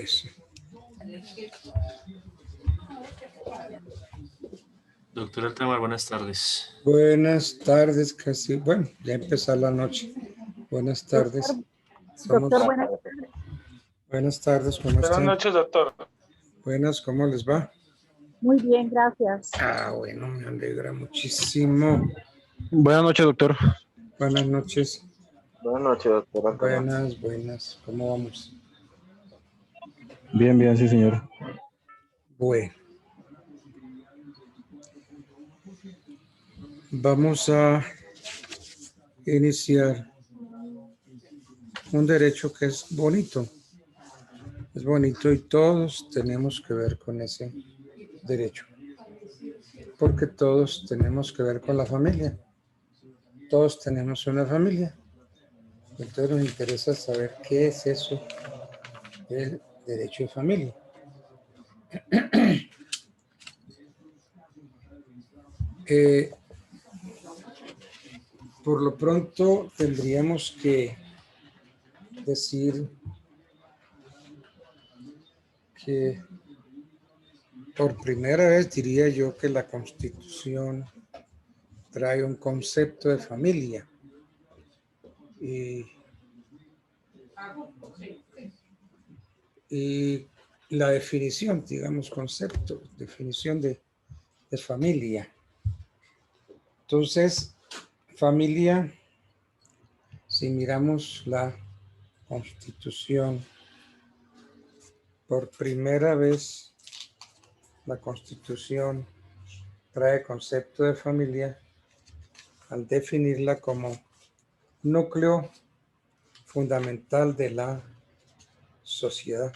tardes. Doctor Altamar, buenas tardes. Buenas tardes, casi. Bueno, ya empezó la noche. Buenas tardes. Doctor, buenas tardes. Buenas tardes, ¿cómo están? Buenas noches, doctor. Buenas, ¿cómo les va? Muy bien, gracias. Bueno, me alegra muchísimo. Buenas noches, doctor. Buenas noches. Buenas noches, doctor. Buenas. ¿Cómo vamos? Bien, bien, sí, señor. Bueno. Vamos a iniciar un derecho que es bonito. Es bonito y todos tenemos que ver con ese derecho. Porque todos tenemos que ver con la familia. Todos tenemos una familia. Entonces nos interesa saber qué es eso del derecho de familia. Por lo pronto tendríamos que decir que por primera vez diría yo que la Constitución trae un concepto de familia. Y la definición, digamos, concepto, definición de familia. Entonces, familia, si miramos la Constitución, por primera vez la Constitución trae concepto de familia al definirla como núcleo fundamental de la sociedad.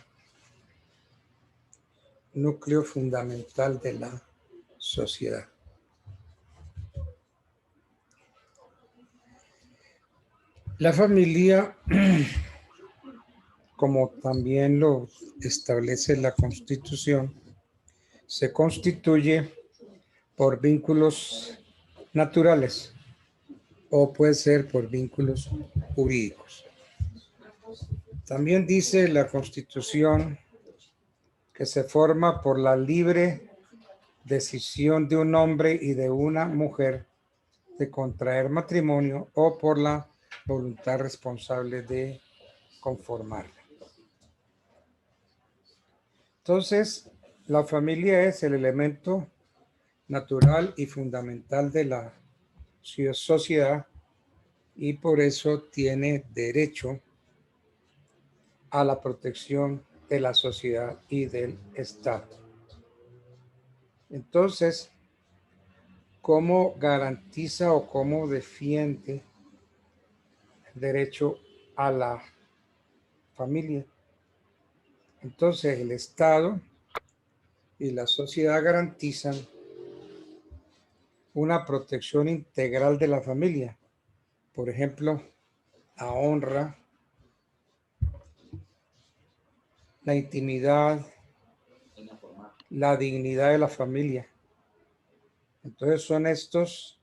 Núcleo fundamental de la sociedad. La familia, como también lo establece la Constitución, se constituye por vínculos naturales o puede ser por vínculos jurídicos. También dice la Constitución que se forma por la libre decisión de un hombre y de una mujer de contraer matrimonio o por la voluntad responsable de conformarla. Entonces, la familia es el elemento natural y fundamental de la sociedad y por eso tiene derecho a la protección de la sociedad y del Estado. Entonces, ¿cómo garantiza o cómo defiende el derecho a la familia? Entonces, el Estado y la sociedad garantizan una protección integral de la familia. Por ejemplo, la honra, la intimidad, la dignidad de la familia. Entonces son estos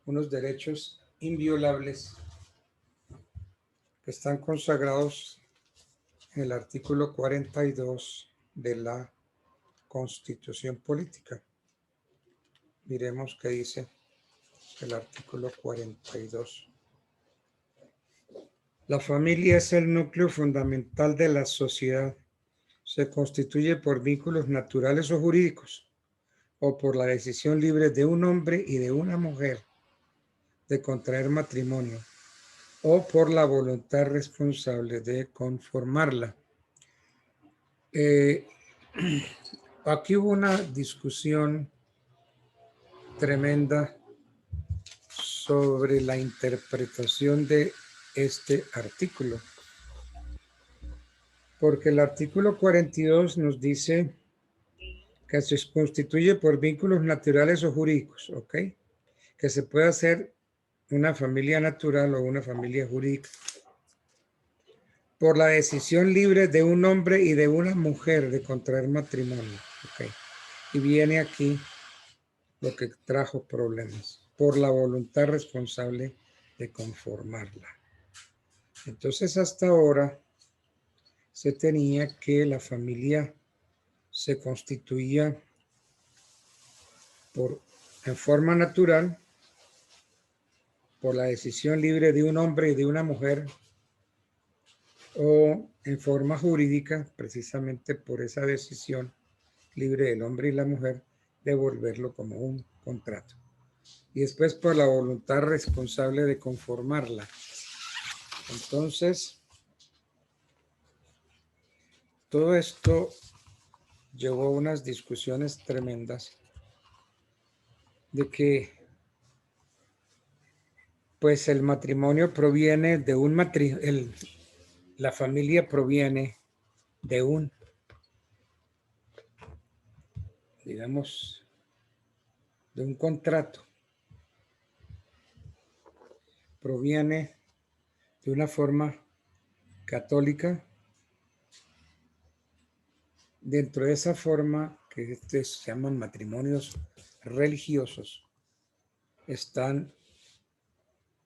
unos derechos inviolables que están consagrados en el artículo 42 de la Constitución Política. Miremos qué dice el artículo 42. La familia es el núcleo fundamental de la sociedad. Se constituye por vínculos naturales o jurídicos, o por la decisión libre de un hombre y de una mujer de contraer matrimonio, o por la voluntad responsable de conformarla. Aquí hubo una discusión tremenda sobre la interpretación de este artículo. Porque el artículo 42 nos dice que se constituye por vínculos naturales o jurídicos, ¿ok? Que se puede hacer una familia natural o una familia jurídica. Por la decisión libre de un hombre y de una mujer de contraer matrimonio, ¿ok? Y viene aquí lo que trajo problemas. Por la voluntad responsable de conformarla. Entonces, hasta ahora se tenía que la familia se constituía en forma natural por la decisión libre de un hombre y de una mujer, o en forma jurídica precisamente por esa decisión libre del hombre y la mujer de volverlo como un contrato. Y después por la voluntad responsable de conformarla. Entonces, todo esto llevó a unas discusiones tremendas de que pues el matrimonio proviene de un matrimonio, la familia proviene de un, digamos, de un contrato, proviene de una forma católica. Dentro de esa forma, que se llaman matrimonios religiosos, están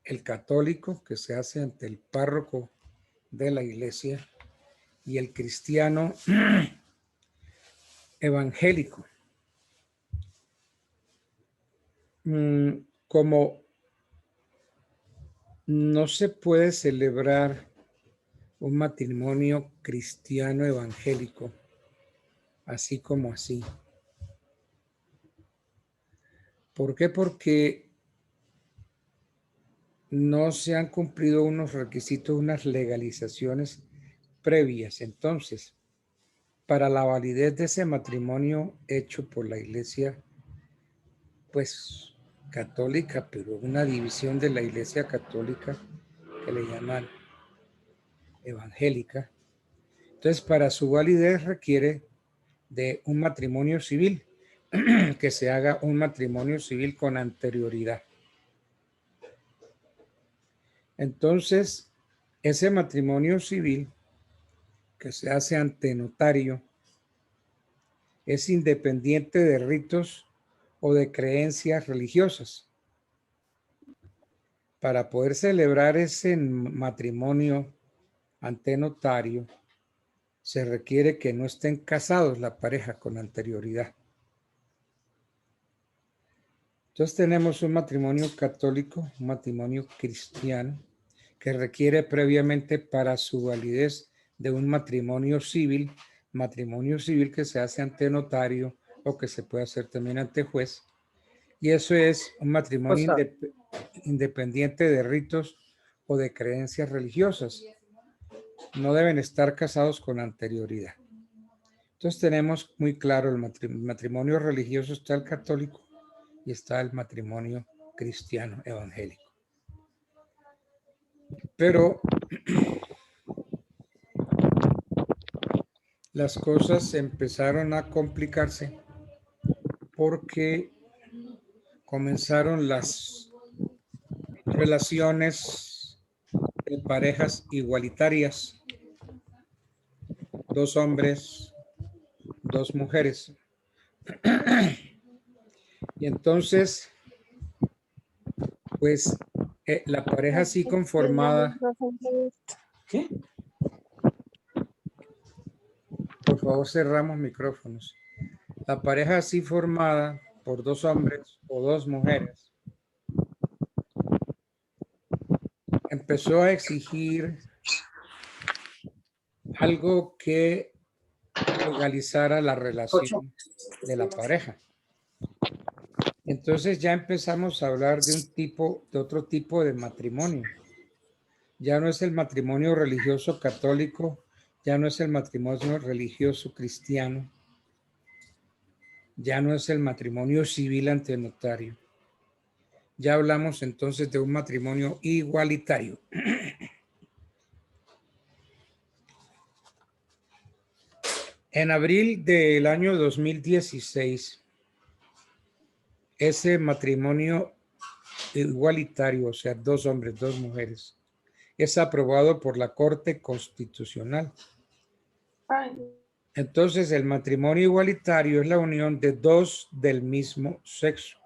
el católico, que se hace ante el párroco de la iglesia, y el cristiano evangélico. Como no se puede celebrar un matrimonio cristiano evangélico así como así. ¿Por qué? Porque no se han cumplido unos requisitos, unas legalizaciones previas. Entonces, para la validez de ese matrimonio hecho por la iglesia, pues católica, pero una división de la iglesia católica que le llaman evangélica. Entonces, para su validez requiere de un matrimonio civil, que se haga un matrimonio civil con anterioridad. Entonces, ese matrimonio civil que se hace ante notario es independiente de ritos o de creencias religiosas. Para poder celebrar ese matrimonio ante notario, se requiere que no estén casados la pareja con anterioridad. Entonces tenemos un matrimonio católico, un matrimonio cristiano, que requiere previamente para su validez de un matrimonio civil que se hace ante notario o que se puede hacer también ante juez. Y eso es un matrimonio independiente de ritos o de creencias religiosas. No deben estar casados con anterioridad. Entonces tenemos muy claro el matrimonio religioso, está el católico y está el matrimonio cristiano evangélico. Pero las cosas empezaron a complicarse porque comenzaron las relaciones de parejas igualitarias, 2 hombres, 2 mujeres. Y entonces, pues, la pareja así conformada. ¿Qué? Por favor, cerramos micrófonos. La pareja así formada por 2 hombres o 2 mujeres empezó a exigir algo que legalizara la relación de la pareja. Entonces ya empezamos a hablar de otro tipo de matrimonio. Ya no es el matrimonio religioso católico, ya no es el matrimonio religioso cristiano, ya no es el matrimonio civil ante notario. Ya hablamos entonces de un matrimonio igualitario. En abril del año 2016, ese matrimonio igualitario, o sea, 2 hombres, 2 mujeres, es aprobado por la Corte Constitucional. Entonces, el matrimonio igualitario es la unión de 2 del mismo sexo.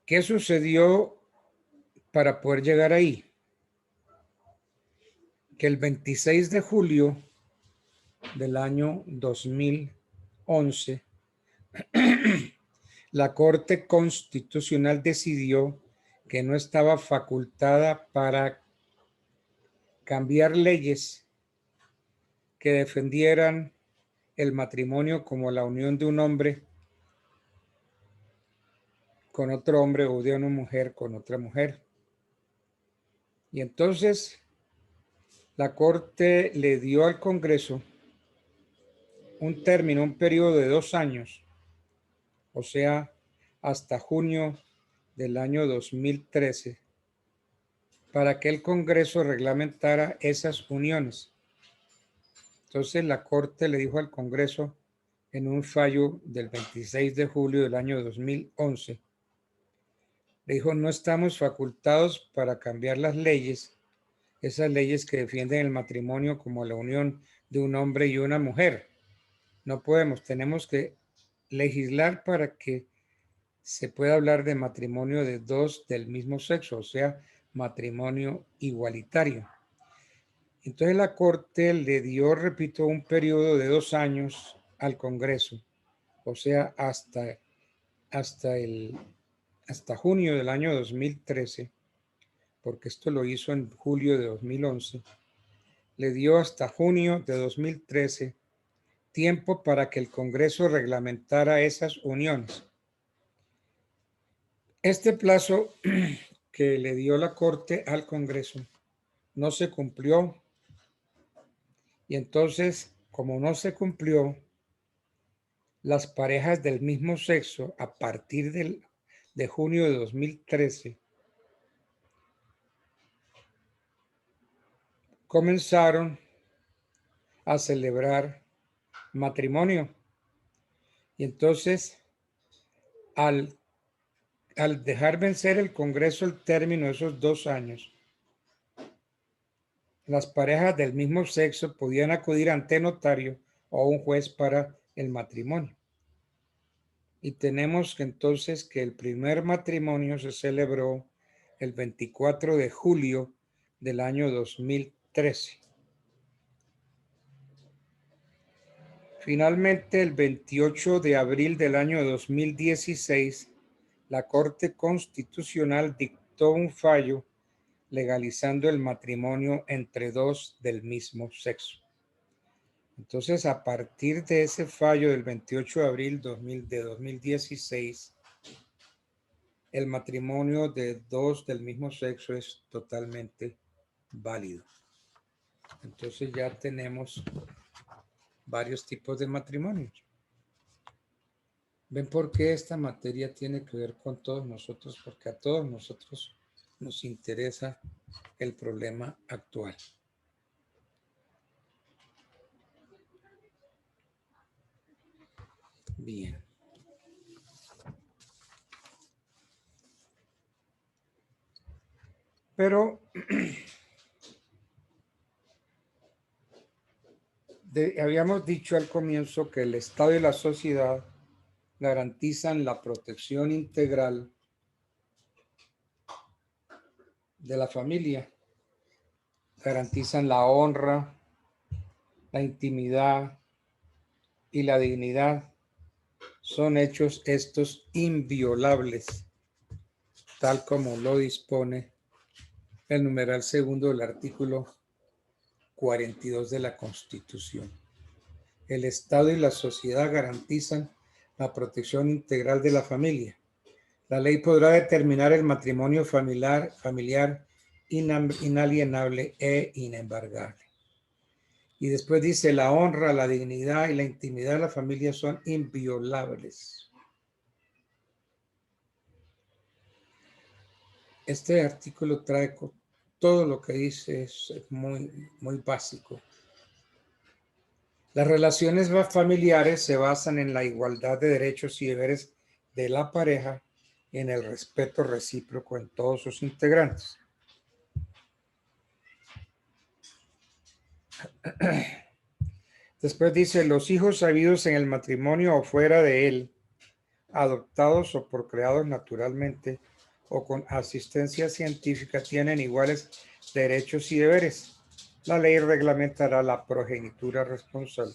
¿Qué sucedió para poder llegar ahí? que el 26 de julio del año 2011, la Corte Constitucional decidió que no estaba facultada para cambiar leyes que defendieran el matrimonio como la unión de un hombre con otro hombre o de una mujer con otra mujer. Y entonces la Corte le dio al Congreso un término, un periodo de 2 años, o sea, hasta junio del año 2013, para que el Congreso reglamentara esas uniones. Entonces la Corte le dijo al Congreso en un fallo del 26 de julio del año 2011, le dijo, no estamos facultados para cambiar las leyes, esas leyes que defienden el matrimonio como la unión de un hombre y una mujer. No podemos, tenemos que legislar para que se pueda hablar de matrimonio de dos del mismo sexo, o sea, matrimonio igualitario. Entonces la Corte le dio, repito, un periodo de 2 años al Congreso, o sea, hasta junio del año 2013, porque esto lo hizo en julio de 2011, le dio hasta junio de 2013 tiempo para que el Congreso reglamentara esas uniones. Este plazo que le dio la Corte al Congreso no se cumplió, y entonces, como no se cumplió, las parejas del mismo sexo a partir de junio de 2013 comenzaron a celebrar matrimonio. Y entonces, al dejar vencer el Congreso el término de esos 2 años, las parejas del mismo sexo podían acudir ante notario o un juez para el matrimonio. Y tenemos que entonces que el primer matrimonio se celebró el 24 de julio del año 2013. Finalmente, el 28 de abril del año 2016, la Corte Constitucional dictó un fallo legalizando el matrimonio entre dos del mismo sexo. Entonces, a partir de ese fallo del 28 de abril de 2016, el matrimonio de dos del mismo sexo es totalmente válido. Entonces ya tenemos varios tipos de matrimonios. ¿Ven por qué esta materia tiene que ver con todos nosotros? Porque a todos nosotros nos interesa el problema actual. Bien. Pero habíamos dicho al comienzo que el Estado y la sociedad garantizan la protección integral de la familia, garantizan la honra, la intimidad y la dignidad. Son hechos estos inviolables, tal como lo dispone el numeral segundo del artículo 42 de la Constitución. El Estado y la sociedad garantizan la protección integral de la familia. La ley podrá determinar el matrimonio familiar inalienable e inembargable. Y después dice, la honra, la dignidad y la intimidad de la familia son inviolables. Este artículo trae todo lo que dice, es muy, muy básico. Las relaciones familiares se basan en la igualdad de derechos y deberes de la pareja y en el respeto recíproco en todos sus integrantes. Después dice, los hijos habidos en el matrimonio o fuera de él, adoptados o procreados naturalmente o con asistencia científica, tienen iguales derechos y deberes. La ley reglamentará la progenitura responsable.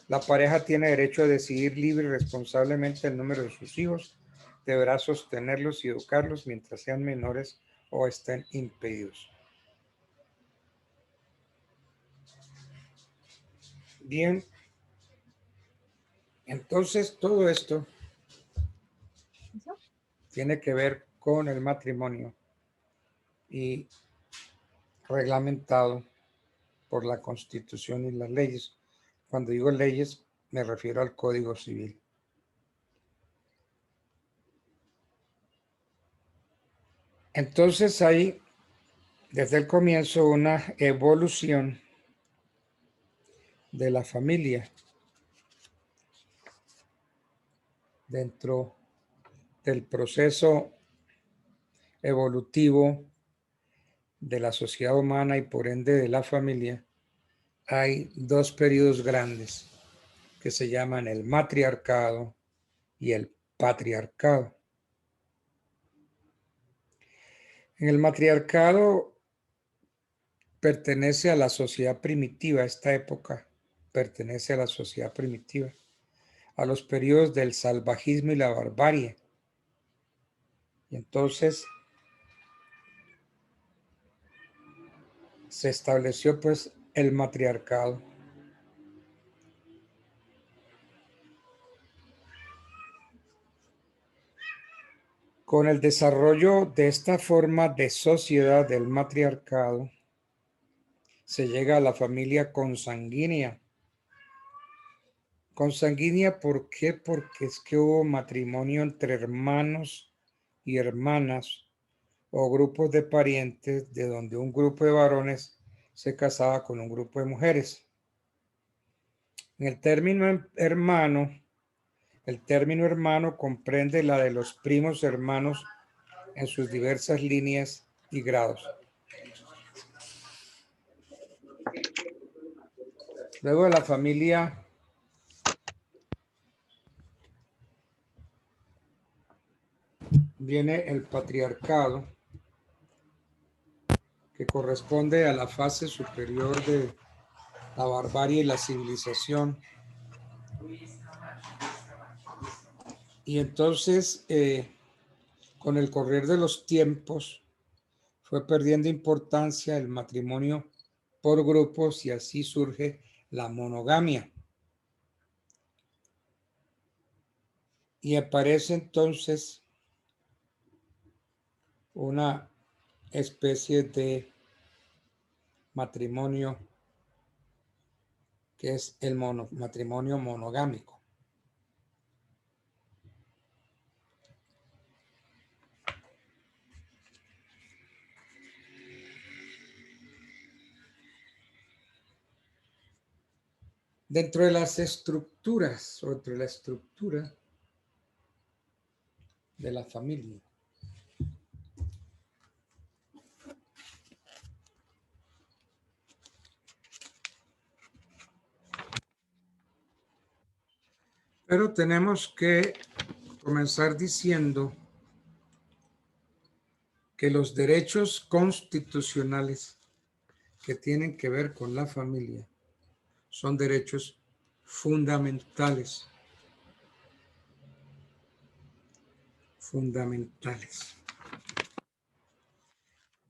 La pareja tiene derecho a decidir libre y responsablemente el número de sus hijos. Deberá sostenerlos y educarlos mientras sean menores o estén impedidos. Bien, entonces todo esto tiene que ver con el matrimonio y reglamentado por la Constitución y las leyes. Cuando digo leyes, me refiero al Código Civil. Entonces hay desde el comienzo una evolución de la familia dentro del proceso evolutivo de la sociedad humana y por ende de la familia. Hay dos periodos grandes que se llaman el matriarcado y el patriarcado. En el matriarcado pertenece a la sociedad primitiva, esta época pertenece a la sociedad primitiva, a los periodos del salvajismo y la barbarie. Y entonces se estableció pues el matriarcado. Con el desarrollo de esta forma de sociedad del matriarcado, se llega a la familia consanguínea. Consanguínea, ¿por qué? Porque es que hubo matrimonio entre hermanos y hermanas o grupos de parientes de donde un grupo de varones se casaba con un grupo de mujeres. En el término hermano comprende la de los primos hermanos en sus diversas líneas y grados. Luego de la familia viene el patriarcado, que corresponde a la fase superior de la barbarie y la civilización. Y entonces, con el correr de los tiempos, fue perdiendo importancia el matrimonio por grupos y así surge la monogamia. Y aparece entonces una especie de matrimonio que es el matrimonio monogámico. Dentro de las estructuras, o dentro de la estructura de la familia, pero tenemos que comenzar diciendo que los derechos constitucionales que tienen que ver con la familia son derechos fundamentales. Fundamentales.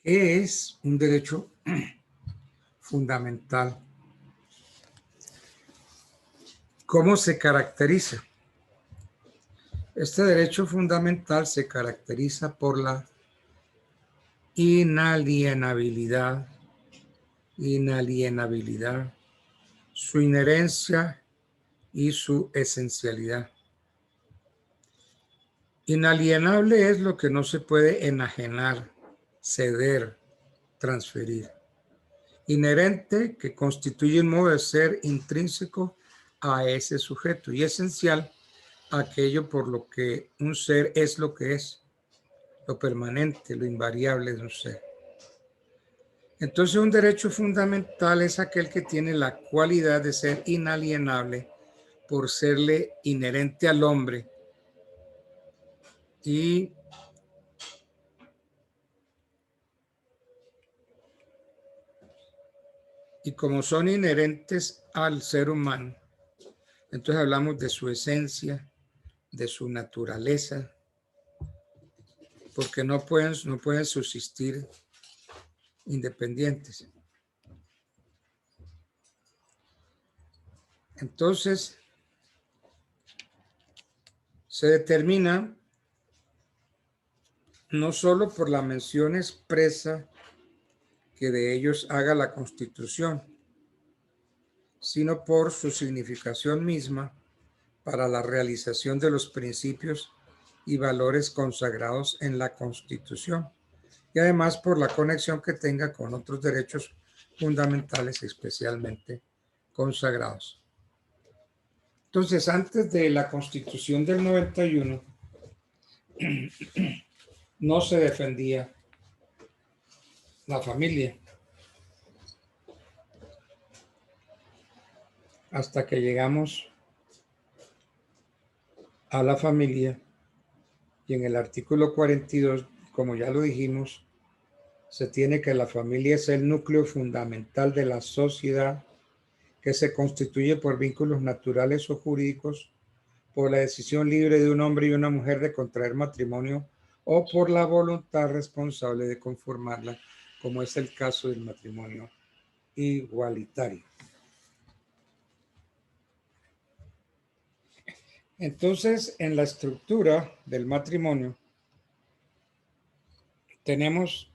¿Qué es un derecho fundamental? ¿Cómo se caracteriza? Este derecho fundamental se caracteriza por la inalienabilidad, su inherencia y su esencialidad. Inalienable es lo que no se puede enajenar, ceder, transferir. Inherente, que constituye un modo de ser intrínseco a ese sujeto, y esencial, aquello por lo que un ser es lo que es, lo permanente, lo invariable de un ser. Entonces, un derecho fundamental es aquel que tiene la cualidad de ser inalienable por serle inherente al hombre y Y como son inherentes al ser humano, entonces hablamos de su esencia, de su naturaleza, porque no pueden subsistir independientes. Entonces, se determina no solo por la mención expresa que de ellos haga la Constitución, sino por su significación misma para la realización de los principios y valores consagrados en la Constitución, y además por la conexión que tenga con otros derechos fundamentales especialmente consagrados. Entonces, antes de la Constitución del 91, no se defendía la familia, hasta que llegamos a la familia, y en el artículo 42, como ya lo dijimos, se tiene que la familia es el núcleo fundamental de la sociedad, que se constituye por vínculos naturales o jurídicos, por la decisión libre de un hombre y una mujer de contraer matrimonio o por la voluntad responsable de conformarla, como es el caso del matrimonio igualitario. Entonces, en la estructura del matrimonio tenemos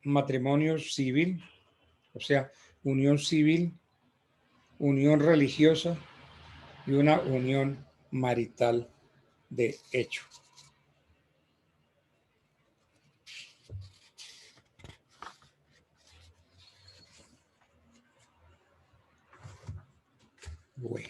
matrimonio civil, o sea, unión civil, unión religiosa y una unión marital de hecho. Bueno.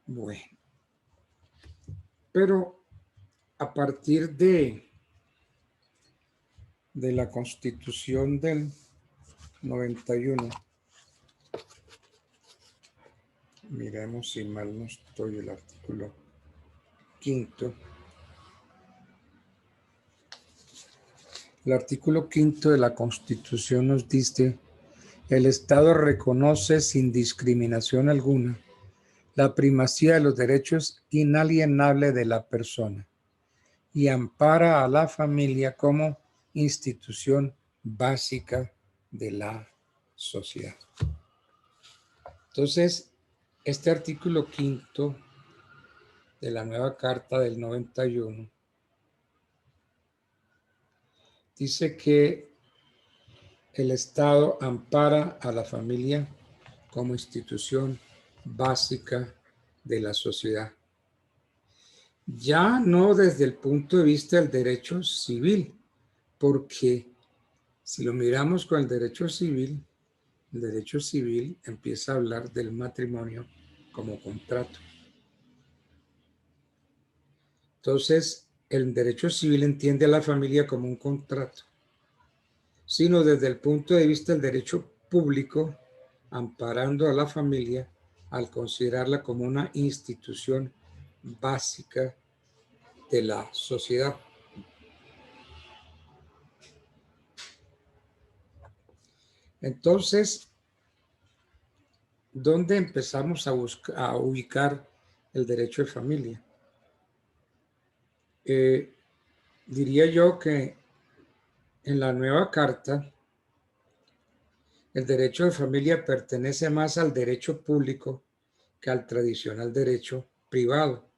Bueno, pero a partir de la Constitución del 91, miremos si mal no estoy, el artículo 5. El artículo 5 de la Constitución nos dice: el Estado reconoce sin discriminación alguna la primacía de los derechos inalienables de la persona y ampara a la familia como institución básica de la sociedad. Entonces, este artículo 5 de la nueva Carta del 91 dice que el Estado ampara a la familia como institución básica de la sociedad. Ya no desde el punto de vista del derecho civil, porque si lo miramos con el derecho civil empieza a hablar del matrimonio como contrato. Entonces, el derecho civil entiende a la familia como un contrato, sino desde el punto de vista del derecho público, amparando a la familia al considerarla como una institución básica de la sociedad. Entonces, ¿dónde empezamos a ubicar el derecho de familia? Diría yo que en la nueva carta El derecho de familia pertenece más al derecho público que al tradicional derecho privado.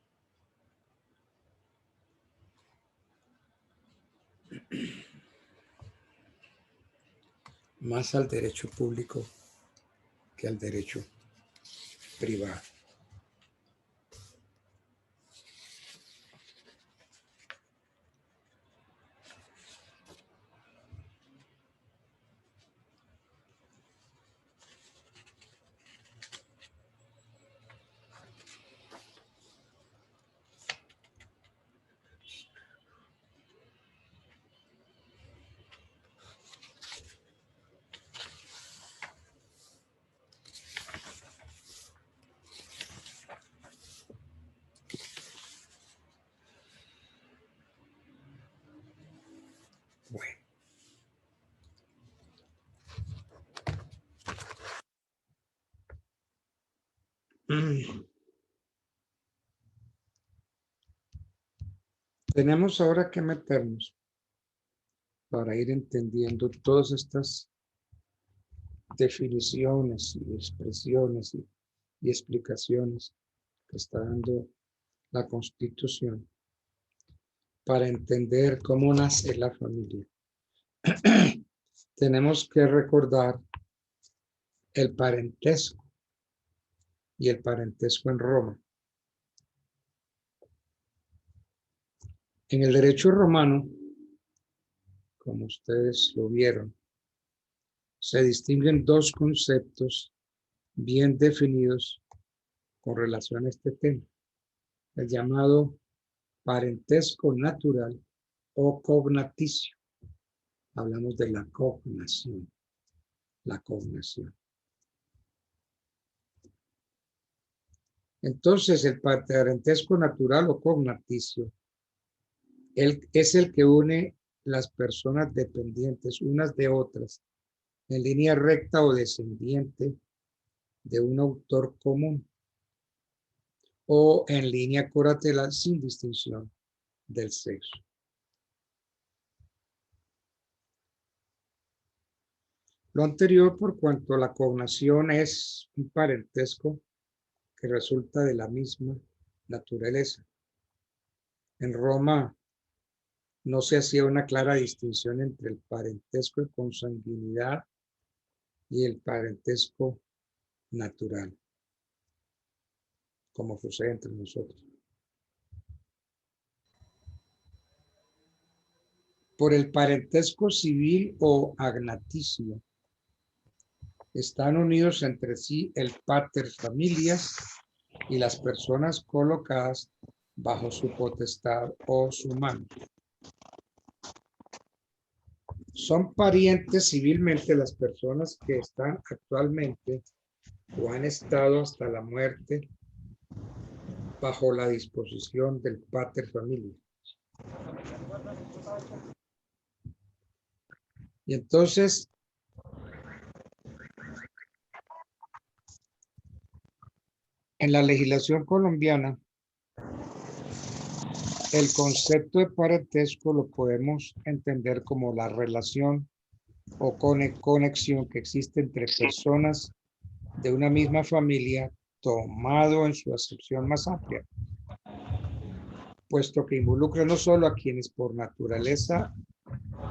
Más al derecho público que al derecho privado. Bueno. Tenemos ahora que meternos para ir entendiendo todas estas definiciones y expresiones y explicaciones que está dando la Constitución para entender cómo nace la familia. Tenemos que recordar el parentesco y el parentesco en Roma. En el derecho romano, como ustedes lo vieron, se distinguen dos conceptos bien definidos con relación a este tema. El llamado parentesco natural o cognaticio. Hablamos de la cognación. La cognación. Entonces, el parentesco natural o cognaticio es el que une las personas dependientes unas de otras en línea recta o descendiente de un autor común o en línea coratelar sin distinción del sexo. Lo anterior por cuanto la cognación es un parentesco que resulta de la misma naturaleza. En Roma no se hacía una clara distinción entre el parentesco de consanguinidad y el parentesco natural, como sucede entre nosotros. Por el parentesco civil o agnaticio, están unidos entre sí el pater familias y las personas colocadas bajo su potestad o su mano. Son parientes civilmente las personas que están actualmente o han estado hasta la muerte bajo la disposición del pater familias. Y entonces, en la legislación colombiana, el concepto de parentesco lo podemos entender como la relación o conexión que existe entre personas de una misma familia, tomado en su acepción más amplia, puesto que involucra no solo a quienes por naturaleza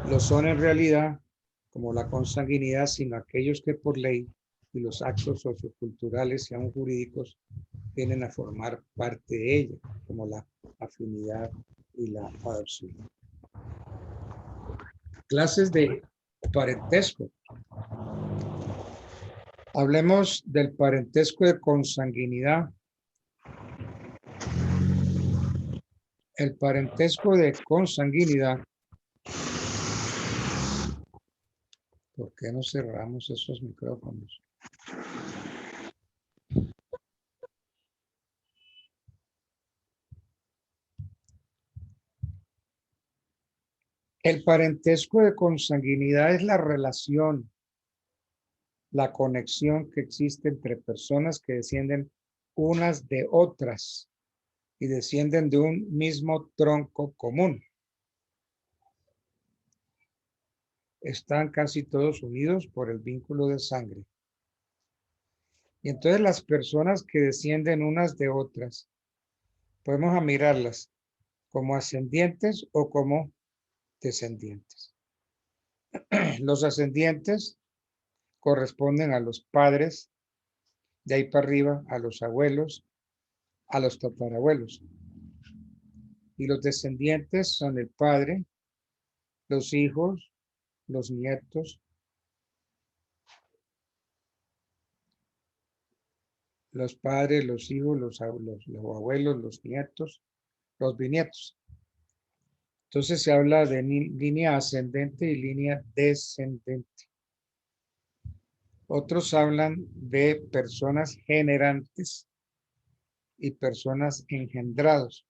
lo son en realidad, como la consanguinidad, sino a aquellos que por ley y los actos socioculturales y aún jurídicos vienen a formar parte de ella, como la afinidad y la adopción. Clases de parentesco. Hablemos del parentesco de consanguinidad. El parentesco de consanguinidad. ¿Por qué no cerramos esos micrófonos? El parentesco de consanguinidad es la relación, la conexión que existe entre personas que descienden unas de otras y descienden de un mismo tronco común. están casi todos unidos por el vínculo de sangre. Y entonces las personas que descienden unas de otras, podemos mirarlas como ascendientes o como descendientes. Los ascendientes corresponden a los padres, de ahí para arriba a los abuelos, a los tatarabuelos. Y los descendientes son el padre, los hijos, los nietos, los padres, los hijos, los abuelos, los nietos, los bisnietos. Entonces se habla de línea ascendente y línea descendente. Otros hablan de personas generantes y personas engendrados.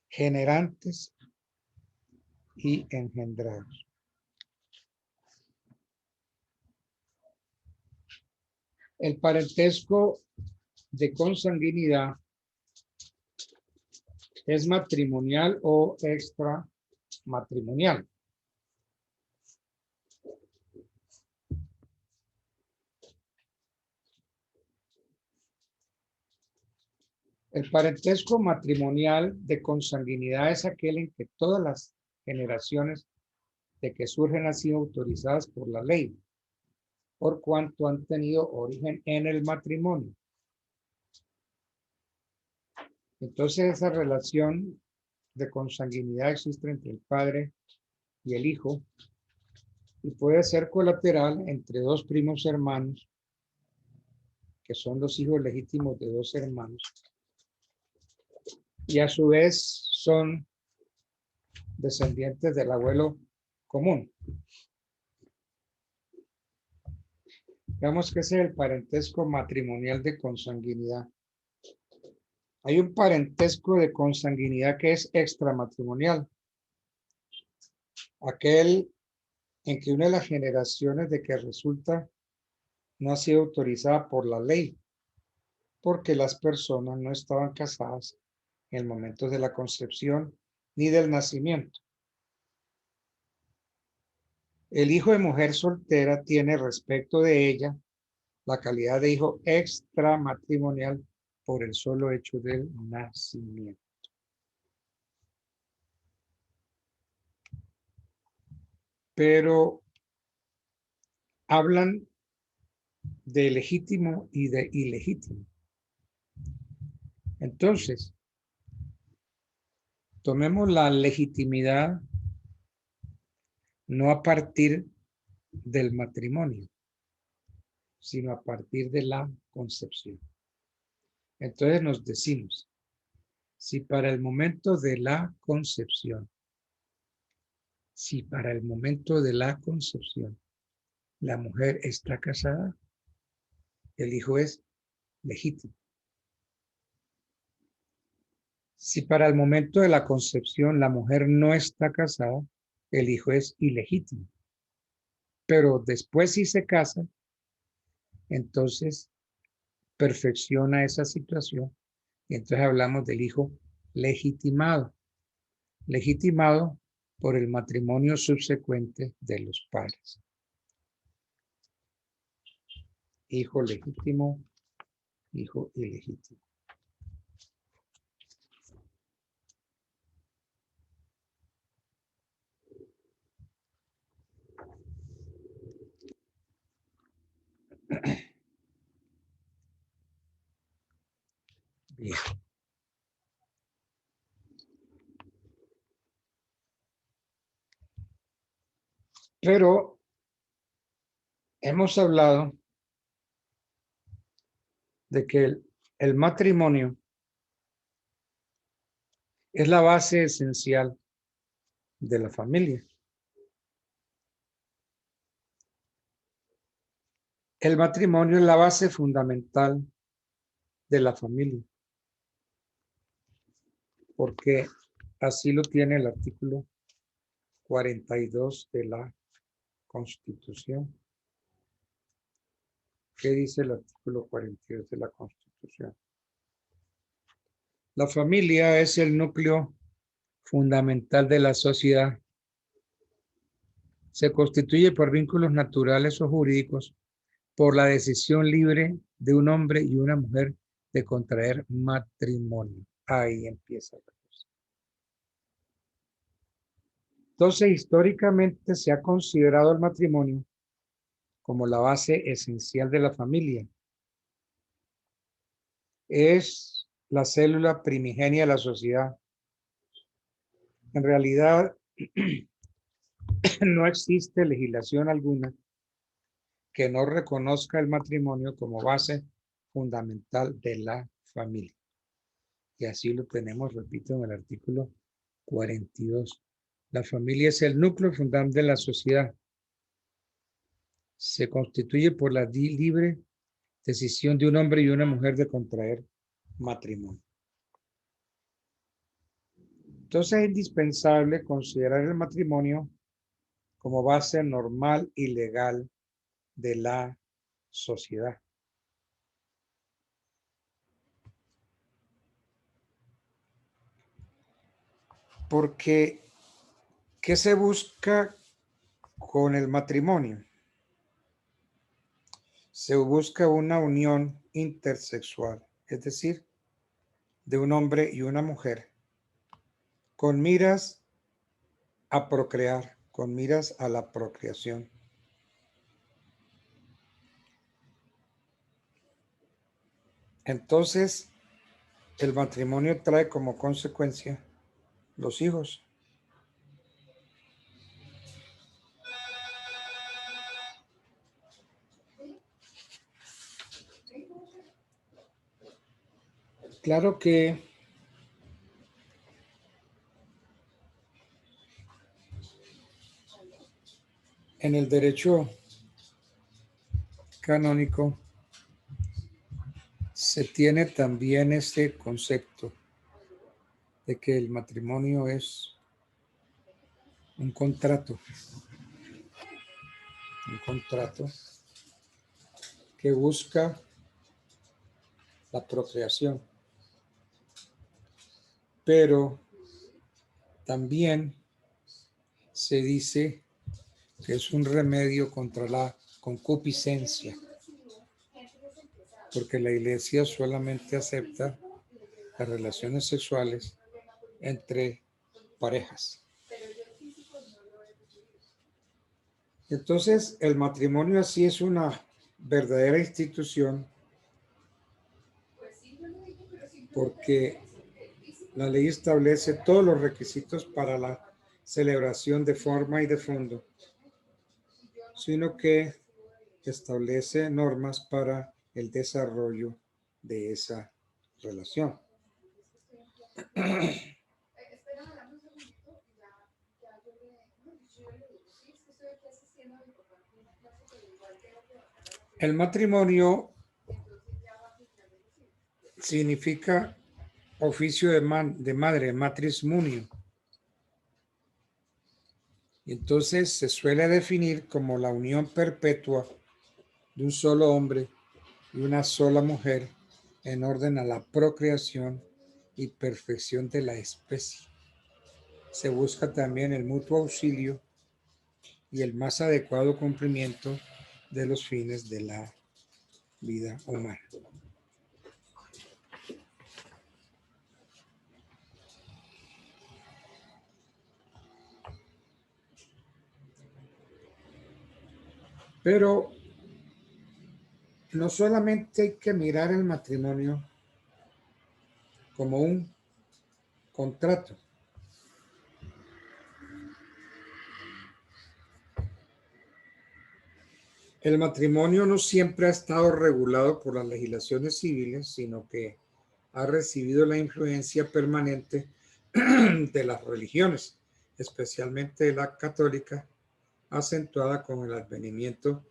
Generantes y engendrados. El parentesco de consanguinidad es matrimonial o extramatrimonial. El parentesco matrimonial de consanguinidad es aquel en que todas las generaciones de que surgen han sido autorizadas por la ley, por cuanto han tenido origen en el matrimonio. Entonces esa relación de consanguinidad existe entre el padre y el hijo y puede ser colateral entre dos primos hermanos, que son los hijos legítimos de dos hermanos, y a su vez son descendientes del abuelo común. Veamos que ese es el parentesco matrimonial de consanguinidad. Hay un parentesco de consanguinidad que es extramatrimonial. Aquel en que una de las generaciones de que resulta no ha sido autorizada por la ley, porque las personas no estaban casadas en el momento de la concepción ni del nacimiento. El hijo de mujer soltera tiene respecto de ella la calidad de hijo extramatrimonial por el solo hecho del nacimiento. Pero hablan de legítimo y de ilegítimo. Entonces, tomemos la legitimidad no a partir del matrimonio, sino a partir de la concepción. Entonces nos decimos, si para el momento de la concepción, la mujer está casada, el hijo es legítimo. Si para el momento de la concepción la mujer no está casada, el hijo es ilegítimo. Pero después si se casa, entonces perfecciona esa situación y entonces hablamos del hijo legitimado. Legitimado por el matrimonio subsecuente de los padres. Hijo legítimo, hijo ilegítimo. Bien. Pero hemos hablado de que el matrimonio es la base esencial de la familia. El matrimonio es la base fundamental de la familia, porque así lo tiene el artículo 42 de la Constitución. ¿Qué dice el artículo 42 de la Constitución? La familia es el núcleo fundamental de la sociedad. Se constituye por vínculos naturales o jurídicos por la decisión libre de un hombre y una mujer de contraer matrimonio. Ahí empieza la cosa. Entonces, históricamente se ha considerado el matrimonio como la base esencial de la familia. Es la célula primigenia de la sociedad. En realidad, no existe legislación alguna que no reconozca el matrimonio como base fundamental de la familia. Y así lo tenemos, repito, en el artículo 42. La familia es el núcleo fundamental de la sociedad. Se constituye por la libre decisión de un hombre y una mujer de contraer matrimonio. Entonces es indispensable considerar el matrimonio como base normal y legal de la sociedad. Porque, ¿qué se busca con el matrimonio? Se busca una unión intersexual, es decir, de un hombre y una mujer, con miras a procrear, con miras a la procreación. Entonces, el matrimonio trae como consecuencia los hijos. Claro que en el derecho canónico se tiene también este concepto de que el matrimonio es un contrato que busca la procreación, pero también se dice que es un remedio contra la concupiscencia, porque la Iglesia solamente acepta las relaciones sexuales entre parejas. Entonces, el matrimonio así es una verdadera institución porque la ley establece todos los requisitos para la celebración de forma y de fondo, sino que establece normas para el desarrollo de esa relación. El matrimonio significa oficio de madre, matrimonio. Y entonces se suele definir como la unión perpetua de un solo hombre y una sola mujer en orden a la procreación y perfección de la especie. Se busca también el mutuo auxilio y el más adecuado cumplimiento de los fines de la vida humana. Pero no solamente hay que mirar el matrimonio como un contrato. El matrimonio no siempre ha estado regulado por las legislaciones civiles, sino que ha recibido la influencia permanente de las religiones, especialmente de la católica, acentuada con el advenimiento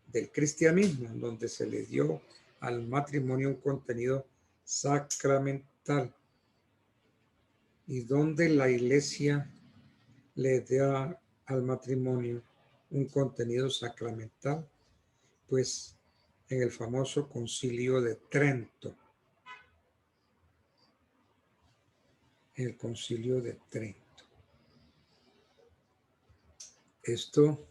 del cristianismo, en donde se le dio al matrimonio un contenido sacramental y donde la Iglesia le da al matrimonio un contenido sacramental, pues en el famoso Concilio de Trento. El Concilio de Trento. esto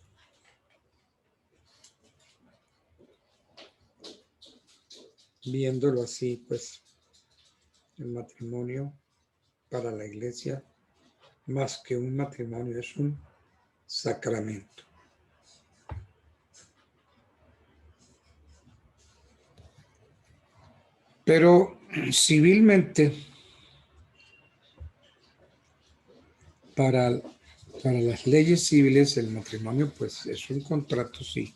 viéndolo así, pues el matrimonio para la iglesia, más que un matrimonio, es un sacramento. Pero civilmente, para las leyes civiles, el matrimonio pues es un contrato, sí,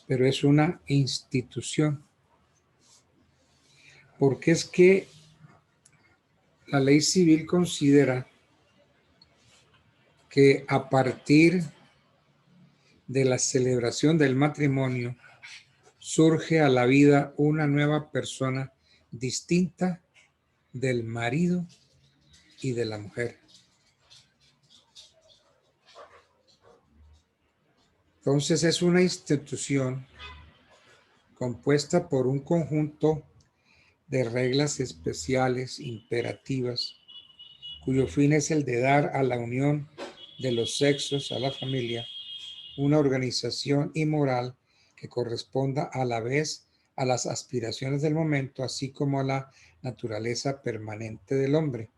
pero es una institución. Porque es que la ley civil considera que a partir de la celebración del matrimonio surge a la vida una nueva persona distinta del marido y de la mujer. Entonces es una institución compuesta por un conjunto de reglas especiales, imperativas, cuyo fin es el de dar a la unión de los sexos, a la familia, una organización y moral que corresponda a la vez a las aspiraciones del momento, así como a la naturaleza permanente del hombre.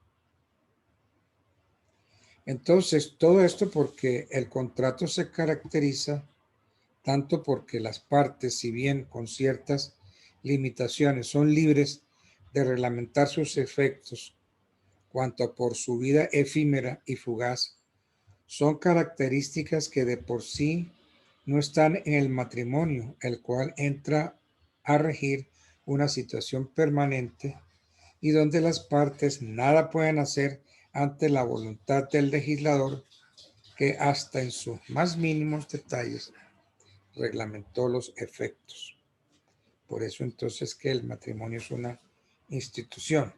Entonces, todo esto porque el contrato se caracteriza tanto porque las partes, si bien con ciertas limitaciones, son libres de reglamentar sus efectos, cuanto por su vida efímera y fugaz, son características que de por sí no están en el matrimonio, el cual entra a regir una situación permanente y donde las partes nada pueden hacer ante la voluntad del legislador, que hasta en sus más mínimos detalles reglamentó los efectos. Por eso entonces que el matrimonio es una institución.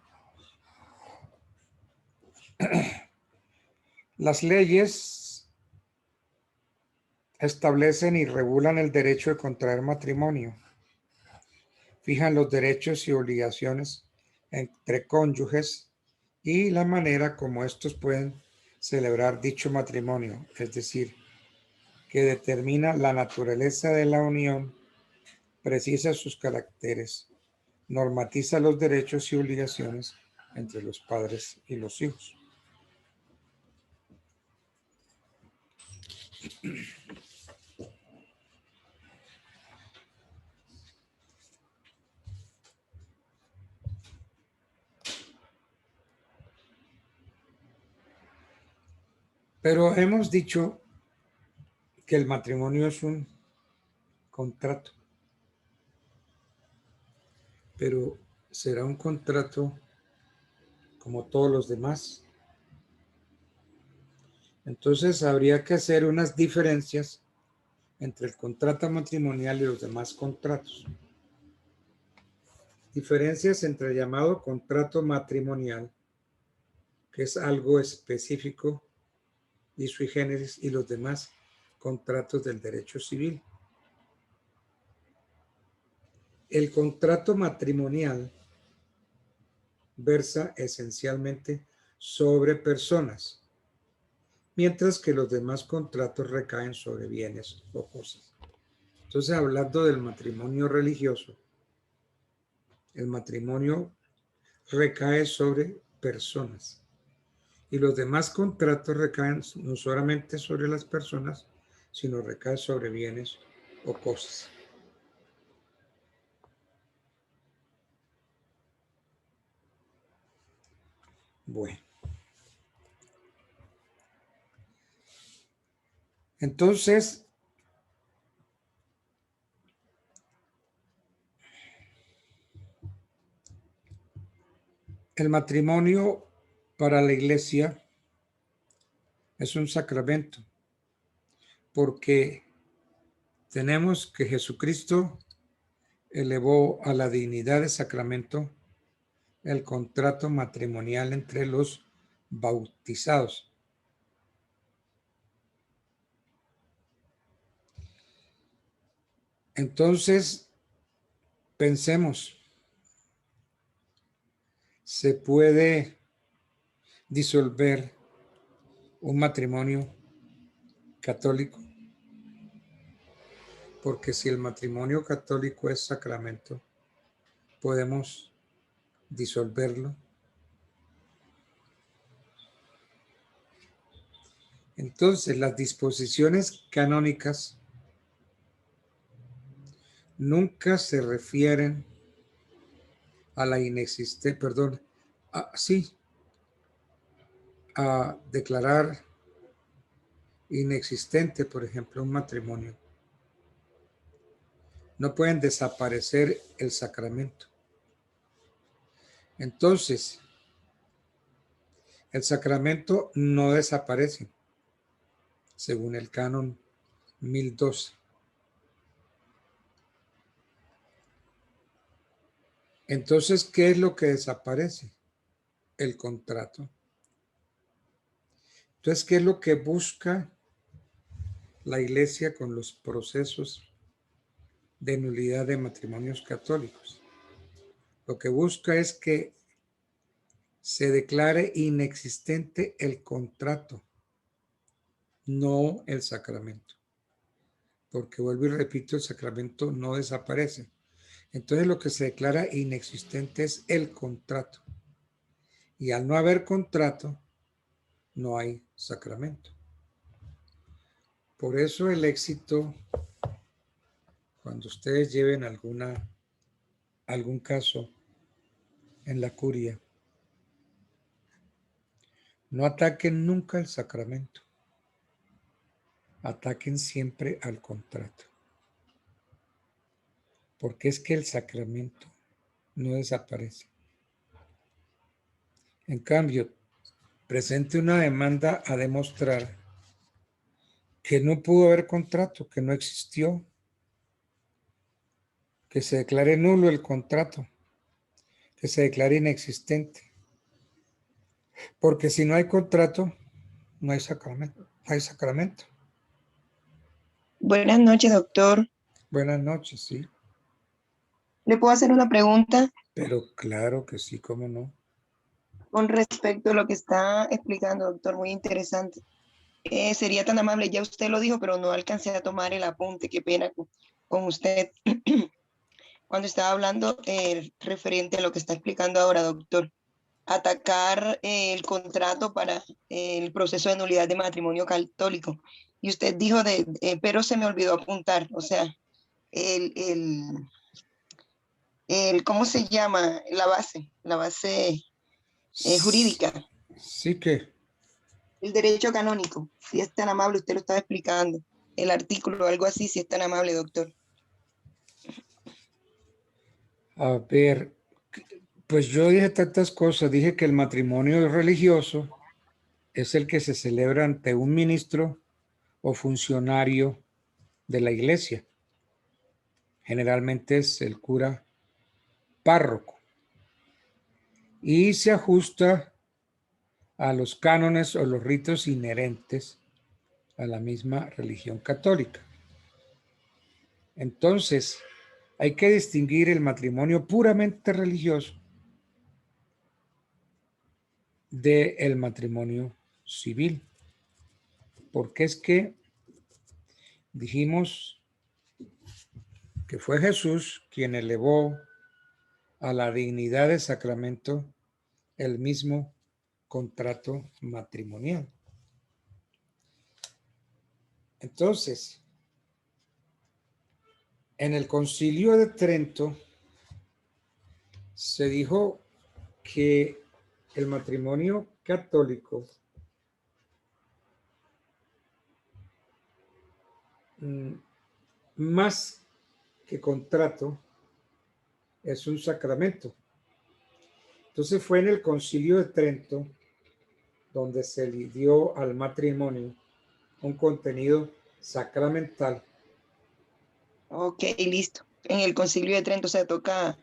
Las leyes establecen y regulan el derecho de contraer matrimonio. Fijan los derechos y obligaciones entre cónyuges y la manera como estos pueden celebrar dicho matrimonio, es decir, que determina la naturaleza de la unión, precisa sus caracteres, normatiza los derechos y obligaciones entre los padres y los hijos. Pero hemos dicho que el matrimonio es un contrato, pero será un contrato como todos los demás. Entonces habría que hacer unas diferencias entre el contrato matrimonial y los demás contratos. Diferencias entre el llamado contrato matrimonial, que es algo específico y sui generis, y los demás contratos del derecho civil. El contrato matrimonial versa esencialmente sobre personas, mientras que los demás contratos recaen sobre bienes o cosas. Entonces, hablando del matrimonio religioso, el matrimonio recae sobre personas y los demás contratos recaen no solamente sobre las personas, sino recaen sobre bienes o cosas. Bueno. Entonces, el matrimonio para la iglesia es un sacramento, porque tenemos que Jesucristo elevó a la dignidad de sacramento el contrato matrimonial entre los bautizados. Entonces, pensemos, ¿se puede disolver un matrimonio católico, porque si el matrimonio católico es sacramento, podemos disolverlo. Entonces, las disposiciones canónicas nunca se refieren a la inexistencia, perdón, a declarar inexistente, por ejemplo, un matrimonio. No pueden desaparecer el sacramento. Entonces, el sacramento no desaparece, según el canon 1012. Entonces, ¿qué es lo que desaparece? El contrato. Entonces, ¿qué es lo que busca la Iglesia con los procesos de nulidad de matrimonios católicos? Lo que busca es que se declare inexistente el contrato, no el sacramento. Porque vuelvo y repito, el sacramento no desaparece. Entonces lo que se declara inexistente es el contrato. Y al no haber contrato, no hay sacramento. Por eso el éxito, cuando ustedes lleven algún caso en la curia, no ataquen nunca el sacramento. Ataquen siempre al contrato. Porque es que el sacramento no desaparece. En cambio, presente una demanda a demostrar que no pudo haber contrato, que no existió, que se declare nulo el contrato, que se declare inexistente. Porque si no hay contrato, no hay sacramento. No hay sacramento. Buenas noches, doctor. Buenas noches, sí. ¿Le puedo hacer una pregunta Pero claro que sí, cómo no. con respecto a lo que está explicando, doctor? Muy interesante. Sería tan amable, ya usted lo dijo, pero no alcancé a tomar el apunte, qué pena con usted. Cuando estaba hablando referente a lo que está explicando ahora, doctor, atacar el contrato para el proceso de nulidad de matrimonio católico. Y usted dijo pero se me olvidó apuntar, o sea, ¿cómo se llama? La base jurídica, Sí que, el derecho canónico. Si es tan amable, usted lo estaba explicando. El artículo, algo así, si es tan amable, doctor. a ver, pues yo dije tantas cosas. Dije que el matrimonio religioso es el que se celebra ante un ministro o funcionario de la iglesia. Generalmente es el cura párroco. Y se ajusta a los cánones o los ritos inherentes a la misma religión católica. Entonces, hay que distinguir el matrimonio puramente religioso del matrimonio civil. Porque es que dijimos que fue Jesús quien elevó a la dignidad de sacramento el mismo contrato matrimonial. Entonces, en el Concilio de Trento se dijo que el matrimonio católico más que contrato es un sacramento. Entonces fue en el Concilio de Trento donde se le dio al matrimonio un contenido sacramental. Ok, listo. En el Concilio de Trento se toca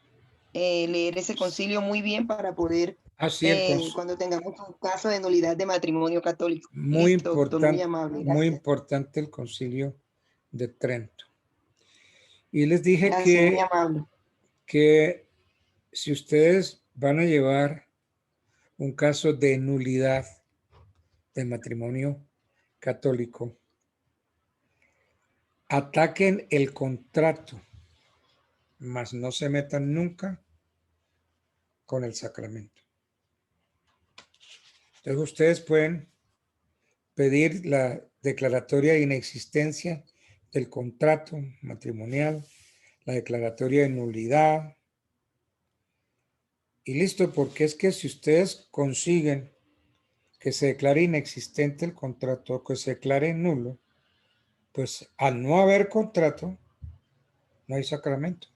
leer ese concilio muy bien para poder, Así cuando tengamos un caso de nulidad de matrimonio católico. muy Listo, doctor, muy importante, amable. muy Gracias. importante el Concilio de Trento. Y les dije Gracias, muy amable. que si ustedes van a llevar un caso de nulidad de matrimonio católico, ataquen el contrato, mas no se metan nunca con el sacramento. Entonces ustedes pueden pedir la declaratoria de inexistencia del contrato matrimonial, la declaratoria de nulidad, y listo, porque es que si ustedes consiguen que se declare inexistente el contrato o que se declare nulo, pues al no haber contrato, no hay sacramento.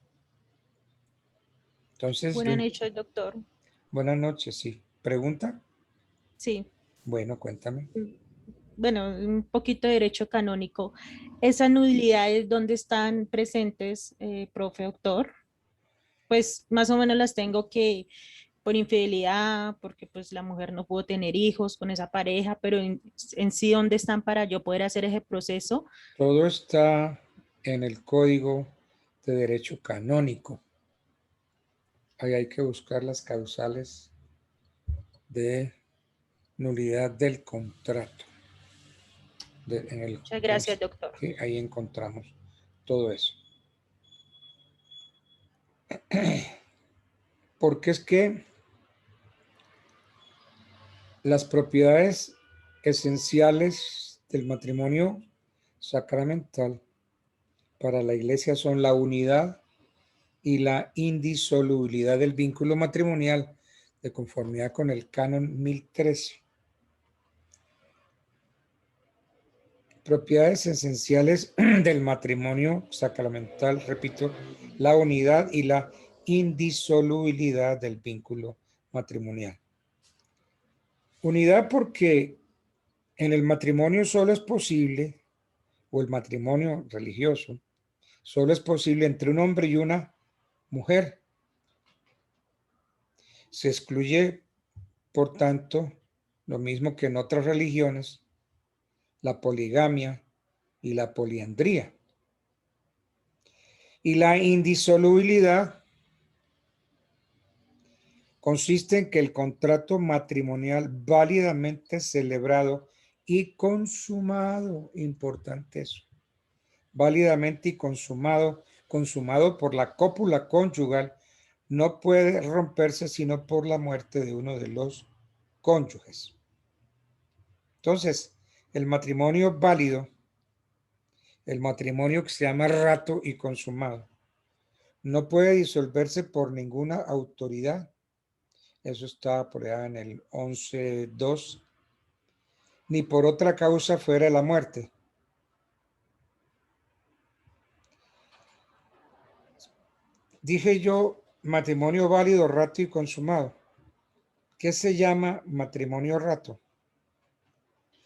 Entonces, Buenas noches, doctor. buenas noches, sí. ¿Pregunta? Sí, Bueno, cuéntame. bueno, un poquito de derecho canónico. ¿Esas nulidades dónde están presentes, profe, doctor? Pues más o menos las tengo que por infidelidad, porque pues la mujer no pudo tener hijos con esa pareja, pero en sí, ¿dónde están para yo poder hacer ese proceso? Todo está en el Código de Derecho Canónico. Ahí hay que buscar las causales de nulidad del contrato. Muchas gracias, doctor. Sí, ahí encontramos todo eso. Porque es que las propiedades esenciales del matrimonio sacramental para la Iglesia son la unidad y la indisolubilidad del vínculo matrimonial de conformidad con el Canon 1013. Propiedades esenciales del matrimonio sacramental, repito, la unidad y la indisolubilidad del vínculo matrimonial. Unidad porque en el matrimonio solo es posible, o el matrimonio religioso, solo es posible entre un hombre y una mujer. Se excluye, por tanto, lo mismo que en otras religiones, la poligamia y la poliandría. Y la indisolubilidad consiste en que el contrato matrimonial válidamente celebrado y consumado, importante eso, válidamente y consumado por la cópula conyugal, no puede romperse sino por la muerte de uno de los cónyuges. Entonces, el matrimonio válido, el matrimonio que se llama rato y consumado, no puede disolverse por ninguna autoridad. Eso está por allá en el 11.2. Ni por otra causa fuera de la muerte. Dije yo matrimonio válido, rato y consumado. ¿Qué se llama matrimonio rato?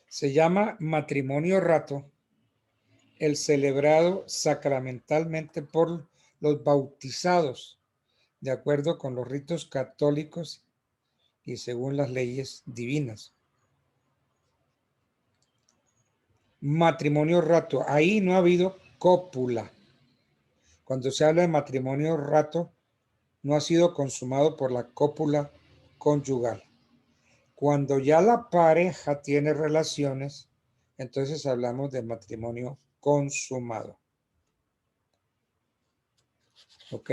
Se llama matrimonio rato el celebrado sacramentalmente por los bautizados, de acuerdo con los ritos católicos y según las leyes divinas. Matrimonio rato, ahí no ha habido cópula. Cuando se habla de matrimonio rato, no ha sido consumado por la cópula conyugal. Cuando ya la pareja tiene relaciones, entonces hablamos de matrimonio consumado. ¿Ok?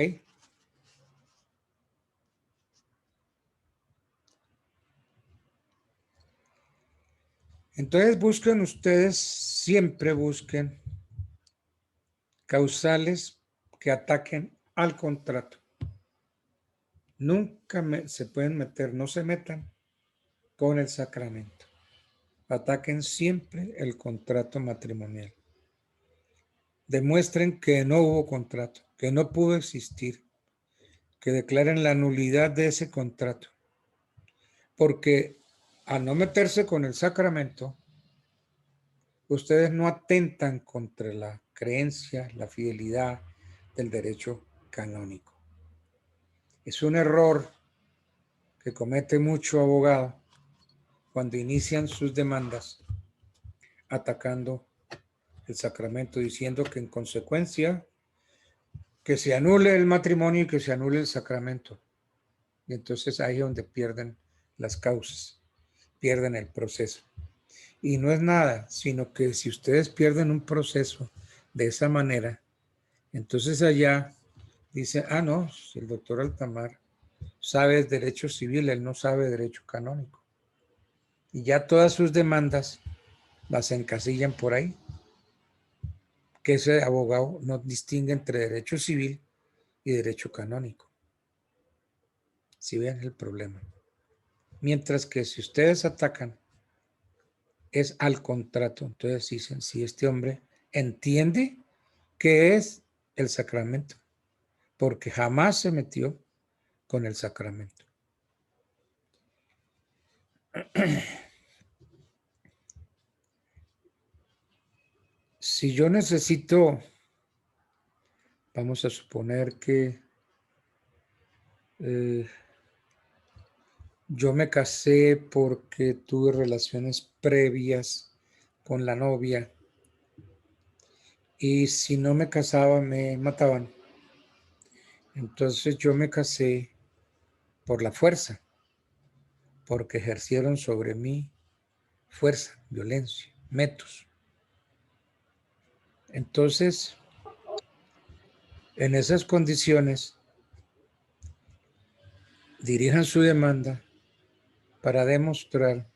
Entonces busquen ustedes, siempre busquen causales que ataquen al contrato. Nunca se pueden meter, no se metan con el sacramento. Ataquen siempre el contrato matrimonial. Demuestren que no hubo contrato, que no pudo existir, que declaren la nulidad de ese contrato. Porque al no meterse con el sacramento, ustedes no atentan contra la creencia, la fidelidad del derecho canónico. Es un error que comete mucho abogado cuando inician sus demandas atacando el sacramento, diciendo que en consecuencia que se anule el matrimonio y que se anule el sacramento. Y entonces ahí es donde pierden las causas, pierden el proceso. Y no es nada, sino que si ustedes pierden un proceso de esa manera, entonces allá dice, ah, no, si el doctor Altamar sabe derecho civil, él no sabe derecho canónico. Y ya todas sus demandas las encasillan por ahí, que ese abogado no distingue entre derecho civil y derecho canónico. Si ven el problema. Mientras que si ustedes atacan es al contrato, entonces dicen, si este hombre entiende qué es el sacramento, porque jamás se metió con el sacramento. Si yo necesito, vamos a suponer que yo me casé porque tuve relaciones previas con la novia y si no me casaba me mataban. Entonces yo me casé por la fuerza, porque ejercieron sobre mí fuerza, violencia, métodos. Entonces, en esas condiciones, dirijan su demanda para demostrar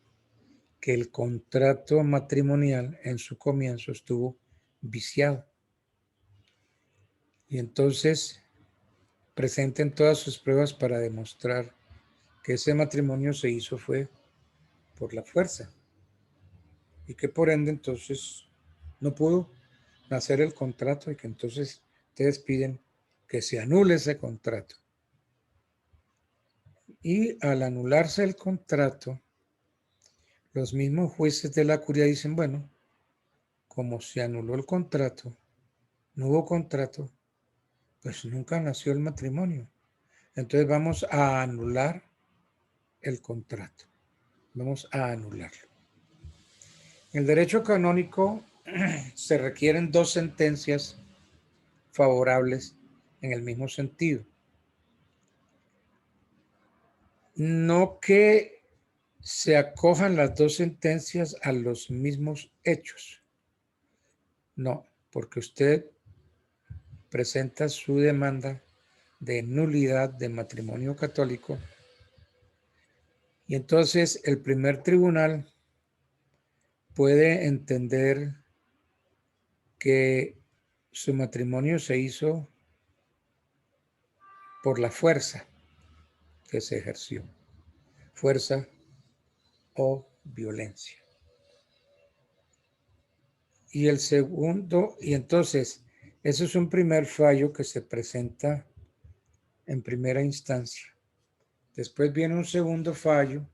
que el contrato matrimonial en su comienzo estuvo viciado. Y entonces presenten todas sus pruebas para demostrar que ese matrimonio se hizo fue por la fuerza y que por ende entonces no pudo nacer el contrato y que entonces ustedes piden que se anule ese contrato. Y al anularse el contrato, los mismos jueces de la curia dicen, bueno, como se anuló el contrato, no hubo contrato, pues nunca nació el matrimonio. Entonces vamos a anular el contrato. Vamos a anularlo. En el derecho canónico se requieren dos sentencias favorables en el mismo sentido. No que se acojan las dos sentencias a los mismos hechos. No, porque usted presenta su demanda de nulidad de matrimonio católico y entonces el primer tribunal puede entender que su matrimonio se hizo por la fuerza que se ejerció, fuerza o violencia. Y el segundo, y entonces, eso es un primer fallo que se presenta en primera instancia. Después viene un segundo fallo,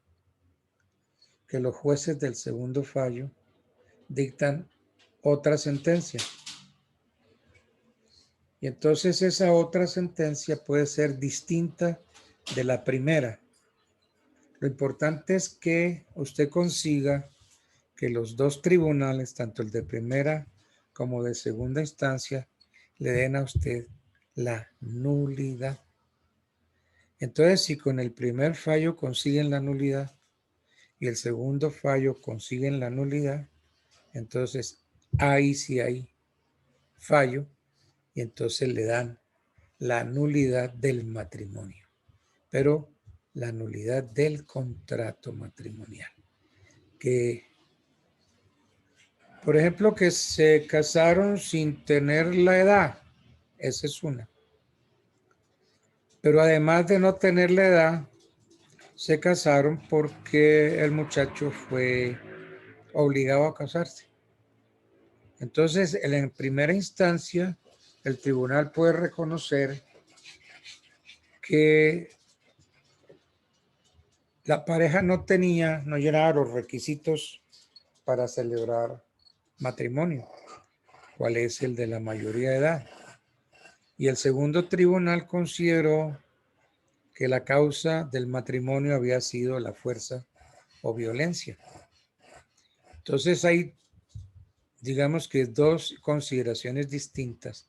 que los jueces del segundo fallo dictan otra sentencia. Y entonces esa otra sentencia puede ser distinta de la primera. Lo importante es que usted consiga que los dos tribunales, tanto el de primera como de segunda instancia, le den a usted la nulidad. Entonces, si con el primer fallo consiguen la nulidad y el segundo fallo consiguen la nulidad, entonces ahí sí hay fallo y entonces le dan la nulidad del matrimonio, pero la nulidad del contrato matrimonial. Que, por ejemplo, que se casaron sin tener la edad, esa es una. Pero además de no tener la edad, se casaron porque el muchacho fue obligado a casarse. Entonces, en primera instancia, el tribunal puede reconocer que la pareja no llenaba los requisitos para celebrar matrimonio, cuál es el de la mayoría de edad. Y el segundo tribunal consideró que la causa del matrimonio había sido la fuerza o violencia. Entonces hay, digamos que dos consideraciones distintas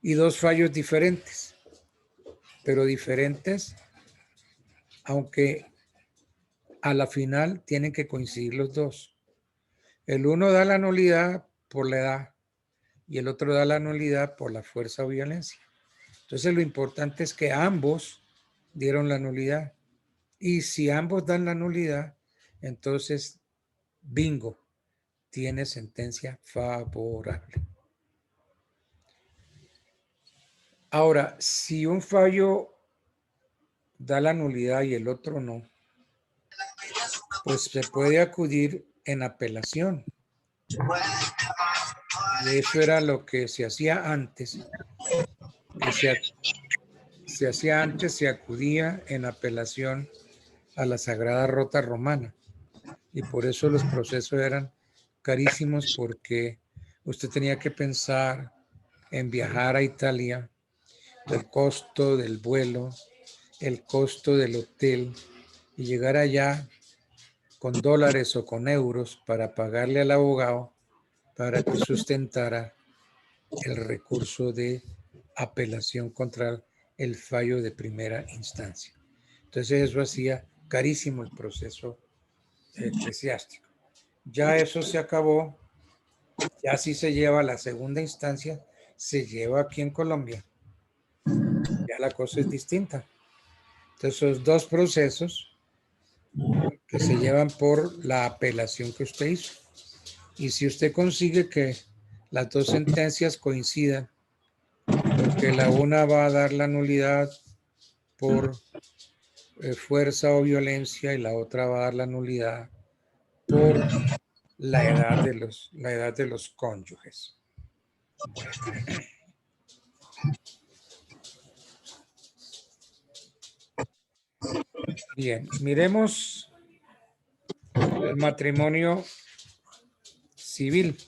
y dos fallos diferentes, pero diferentes, aunque a la final tienen que coincidir los dos. El uno da la nulidad por la edad y el otro da la nulidad por la fuerza o violencia. Entonces lo importante es que ambos dieron la nulidad. Y si ambos dan la nulidad, entonces, bingo, tiene sentencia favorable. Ahora, si un fallo da la nulidad y el otro no, pues se puede acudir en apelación. Y eso era lo que se hacía antes. Se acudía en apelación a la Sagrada Rota Romana. Y por eso los procesos eran carísimos, porque usted tenía que pensar en viajar a Italia, el costo del vuelo, el costo del hotel, y llegar allá con dólares o con euros para pagarle al abogado para que sustentara el recurso de apelación contra el fallo de primera instancia. Entonces eso hacía carísimo el proceso eclesiástico. Ya eso se acabó, ya sí se lleva a la segunda instancia, se lleva aquí en Colombia. Ya la cosa es distinta. Entonces esos dos procesos que se llevan por la apelación que usted hizo. Y si usted consigue que las dos sentencias coincidan, porque la una va a dar la nulidad por fuerza o violencia y la otra va a dar la nulidad por la edad de los cónyuges. Bien, miremos el matrimonio civil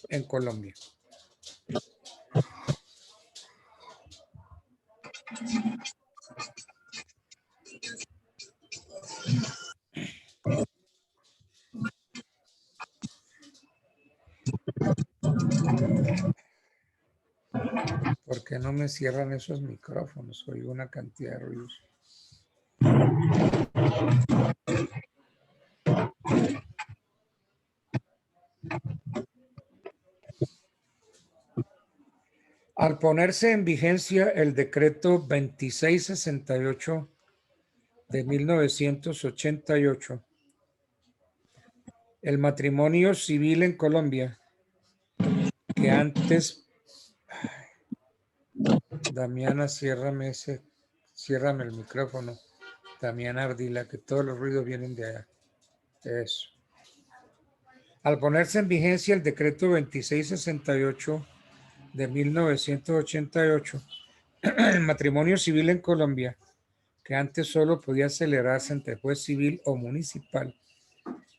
en Colombia. ¿Por qué no me cierran esos micrófonos? Oigo una cantidad de ruidos. Al ponerse en vigencia el decreto 2668 de 1988, el matrimonio civil en Colombia, que antes... Damiana, ciérrame el micrófono. Damiana Ardila, que todos los ruidos vienen de allá. Eso. Al ponerse en vigencia el decreto 2668 de 1988, el matrimonio civil en Colombia, que antes solo podía celebrarse ante juez civil o municipal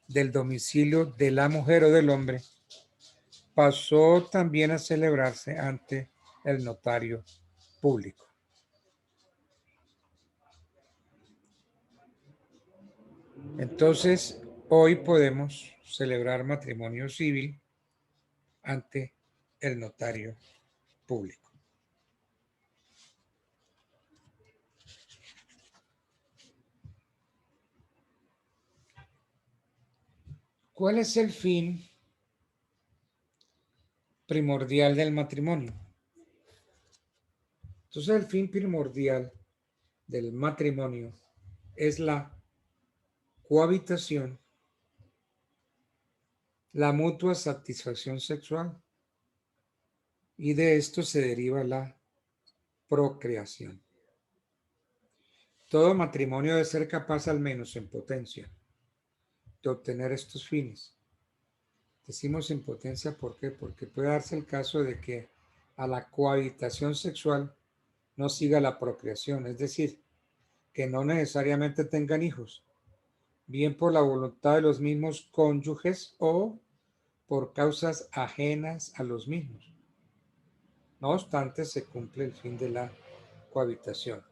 del domicilio de la mujer o del hombre, pasó también a celebrarse ante el notario público. Entonces, hoy podemos celebrar matrimonio civil ante el notario público. ¿Cuál es el fin primordial del matrimonio? Entonces, el fin primordial del matrimonio es la cohabitación, la mutua satisfacción sexual, y de esto se deriva la procreación. Todo matrimonio debe ser capaz, al menos en potencia, de obtener estos fines. Decimos en potencia, ¿por qué? Porque puede darse el caso de que a la cohabitación sexual no siga la procreación, es decir, que no necesariamente tengan hijos, bien por la voluntad de los mismos cónyuges o por causas ajenas a los mismos. No obstante, se cumple el fin de la cohabitación.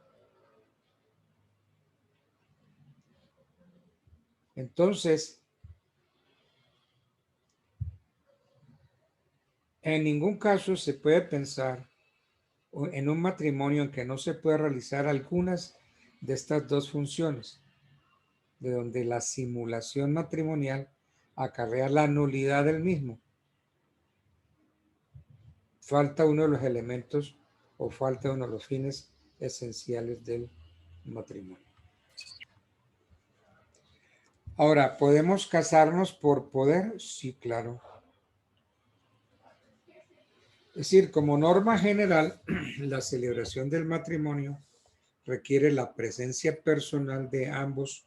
Entonces, en ningún caso se puede pensar en un matrimonio en que no se pueda realizar algunas de estas dos funciones, de donde la simulación matrimonial acarrea la nulidad del mismo. falta uno de los elementos o falta uno de los fines esenciales del matrimonio. Ahora, ¿podemos casarnos por poder? Sí, claro. Es decir, como norma general, la celebración del matrimonio requiere la presencia personal de ambos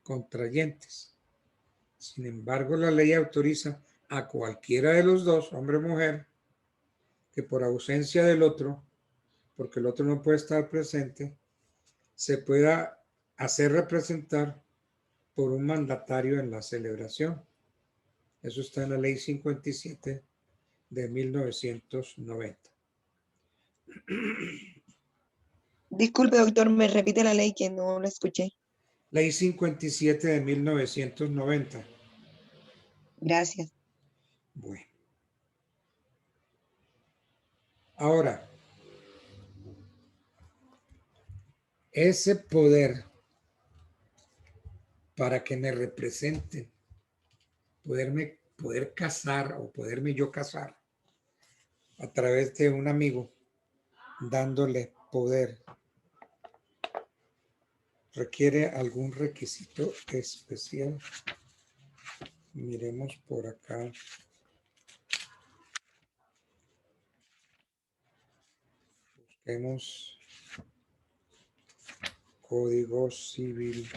contrayentes. Sin embargo, la ley autoriza a cualquiera de los dos, hombre o mujer, que por ausencia del otro, porque el otro no puede estar presente, se pueda hacer representar por un mandatario en la celebración. Eso está en la ley 57 de 1990. Disculpe, doctor, me repite la ley que no la escuché. Ley 57 de 1990. Gracias. Bueno. Ahora, ese poder para que me representen, poder casar o poderme yo casar a través de un amigo, dándole poder, requiere algún requisito especial. Miremos por acá. Busquemos Código Civil.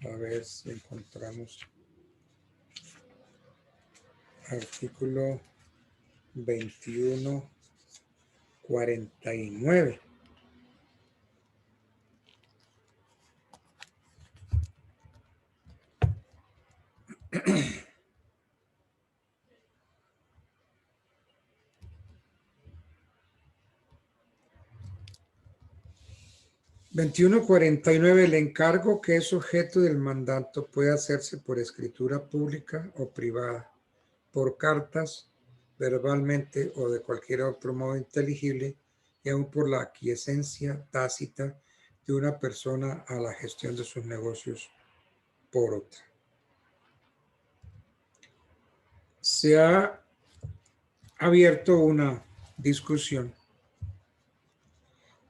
A ver si encontramos artículo 2149. El encargo que es objeto del mandato puede hacerse por escritura pública o privada, por cartas, verbalmente o de cualquier otro modo inteligible, y aún por la aquiescencia tácita de una persona a la gestión de sus negocios por otra. Se ha abierto una discusión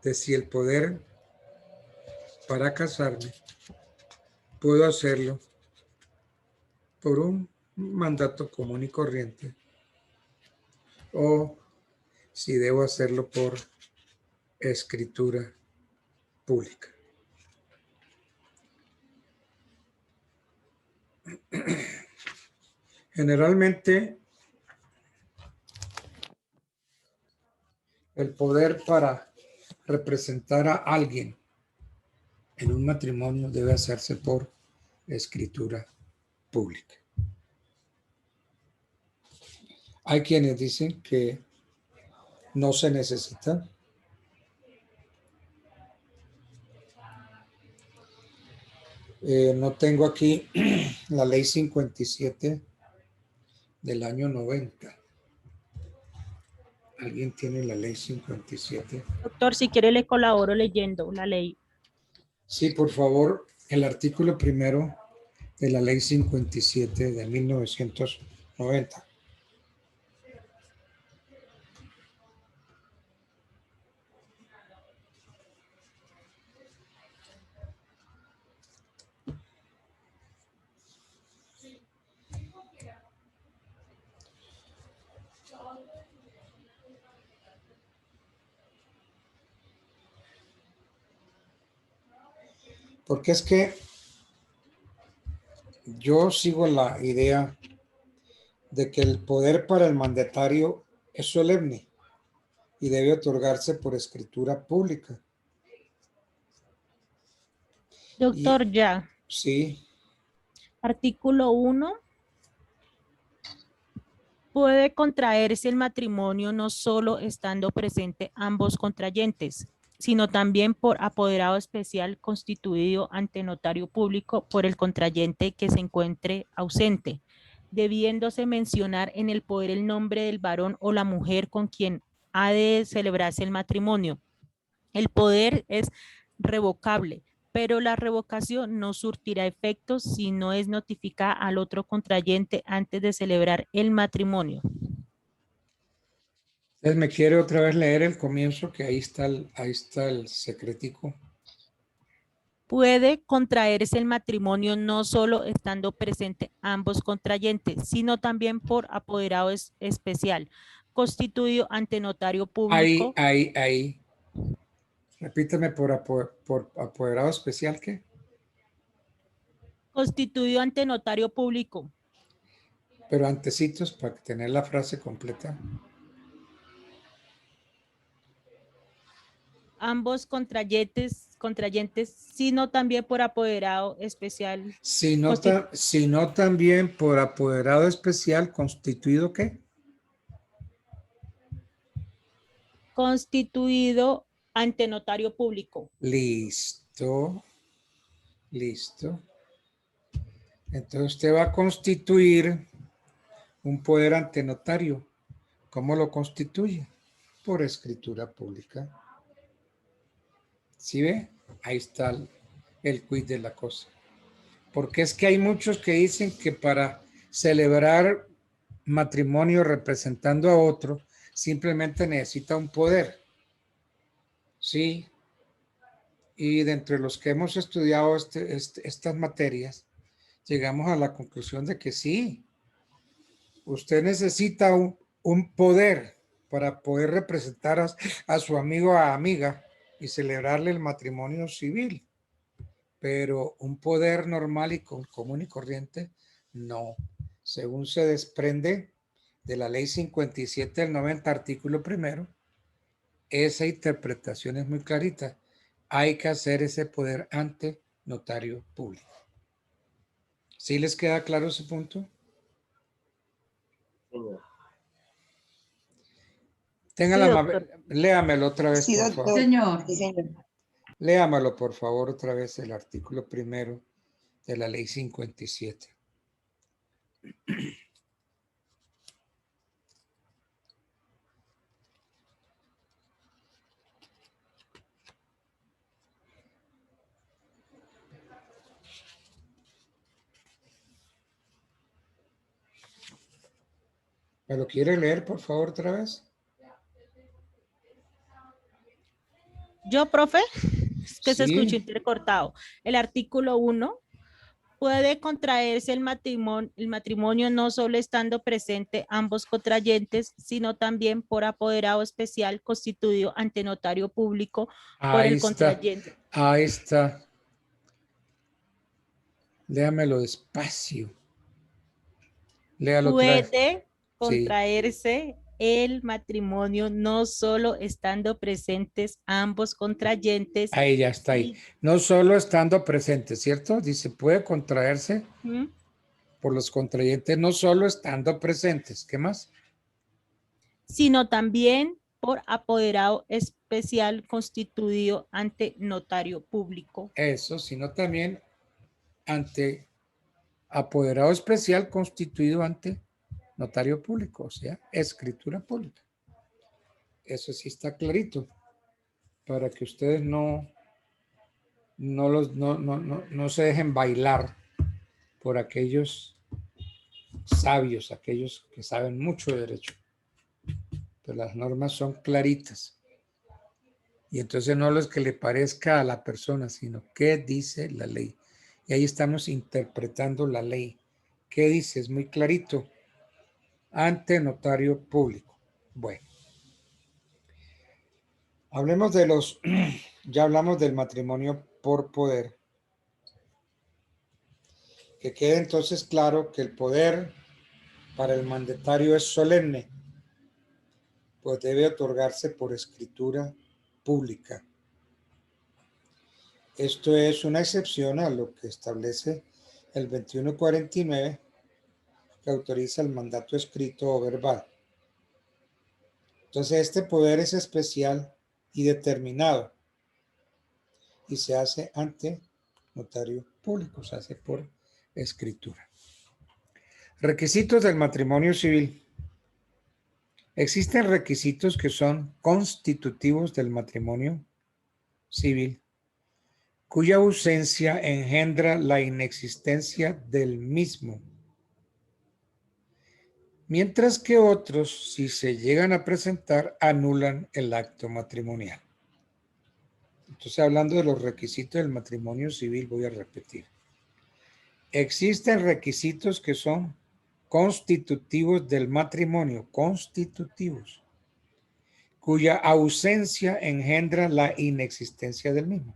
de si el poder para casarme puedo hacerlo por un mandato común y corriente o si debo hacerlo por escritura pública. Generalmente, el poder para representar a alguien en un matrimonio debe hacerse por escritura pública. Hay quienes dicen que no se necesita. No tengo aquí la ley 57 del año 90. ¿Alguien tiene la ley 57? Doctor, si quiere le colaboro leyendo la ley. Sí, por favor, el artículo primero de la ley 57 de 1990. Porque es que yo sigo la idea de que el poder para el mandatario es solemne y debe otorgarse por escritura pública. Doctor, ya. Sí, Artículo 1. Puede contraerse el matrimonio no solo estando presente ambos contrayentes, sino también por apoderado especial constituido ante notario público por el contrayente que se encuentre ausente, debiéndose mencionar en el poder el nombre del varón o la mujer con quien ha de celebrarse el matrimonio. El poder es revocable, pero la revocación no surtirá efectos si no es notificada al otro contrayente antes de celebrar el matrimonio. Entonces me quiere otra vez leer el comienzo, que ahí está el secretico. Puede contraerse el matrimonio no solo estando presente ambos contrayentes, sino también por apoderado especial, constituido ante notario público. Ahí. Repítame por apoderado especial, ¿qué? Constituido ante notario público. Pero antecitos para tener la frase completa. Ambos contrayentes, sino también por apoderado especial. Sino también por apoderado especial, ¿constituido qué? Constituido ante notario público. Listo. Entonces usted va a constituir un poder ante notario. ¿Cómo lo constituye? Por escritura pública. ¿Sí ve? Ahí está el quid de la cosa. Porque es que hay muchos que dicen que para celebrar matrimonio representando a otro, simplemente necesita un poder. Sí. Y de entre los que hemos estudiado estas materias, llegamos a la conclusión de que sí. Usted necesita un poder para poder representar a su amigo o amiga y celebrarle el matrimonio civil. Pero un poder normal y común y corriente, no. Según se desprende de la ley 57 del 90, artículo primero, esa interpretación es muy clarita. Hay que hacer ese poder ante notario público. ¿Sí les queda claro ese punto? Señor. Léamelo otra vez, Sí, por doctor. favor. Señor. Sí, señor. Léamelo, por favor, otra vez el artículo primero de la ley 57. ¿Me lo quiere leer, por favor, otra vez? Yo, profe, es que se Sí. escuchó intercortado. El artículo 1, puede contraerse el matrimonio no solo estando presente ambos contrayentes, sino también por apoderado especial constituido ante notario público por Ahí el está. contrayente. Ahí está. Léamelo despacio. Léalo otra vez. Puede contraerse el matrimonio no solo estando presentes ambos contrayentes. Ahí ya está ahí. No solo estando presentes, ¿cierto? Dice, puede contraerse por los contrayentes, no solo estando presentes. ¿Qué más? Sino también por apoderado especial constituido ante notario público. Eso, sino también ante apoderado especial constituido ante notario público, o sea, escritura pública. Eso sí está clarito, para que ustedes no se dejen bailar por aquellos sabios, aquellos que saben mucho de derecho. Pero las normas son claritas. Y entonces no lo es que le parezca a la persona, sino qué dice la ley. Y ahí estamos interpretando la ley. ¿Qué dice? Es muy clarito. Ante notario público. Bueno. Hablemos de ya hablamos del matrimonio por poder. Que quede entonces claro que el poder para el mandatario es solemne, pues debe otorgarse por escritura pública. Esto es una excepción a lo que establece el 2149, que autoriza el mandato escrito o verbal. Entonces, este poder es especial y determinado y se hace ante notario público, se hace por escritura. Requisitos del matrimonio civil. Existen requisitos que son constitutivos del matrimonio civil cuya ausencia engendra la inexistencia del mismo. Mientras que otros, si se llegan a presentar, anulan el acto matrimonial. Entonces, hablando de los requisitos del matrimonio civil, voy a repetir. Existen requisitos que son constitutivos del matrimonio, constitutivos, cuya ausencia engendra la inexistencia del mismo.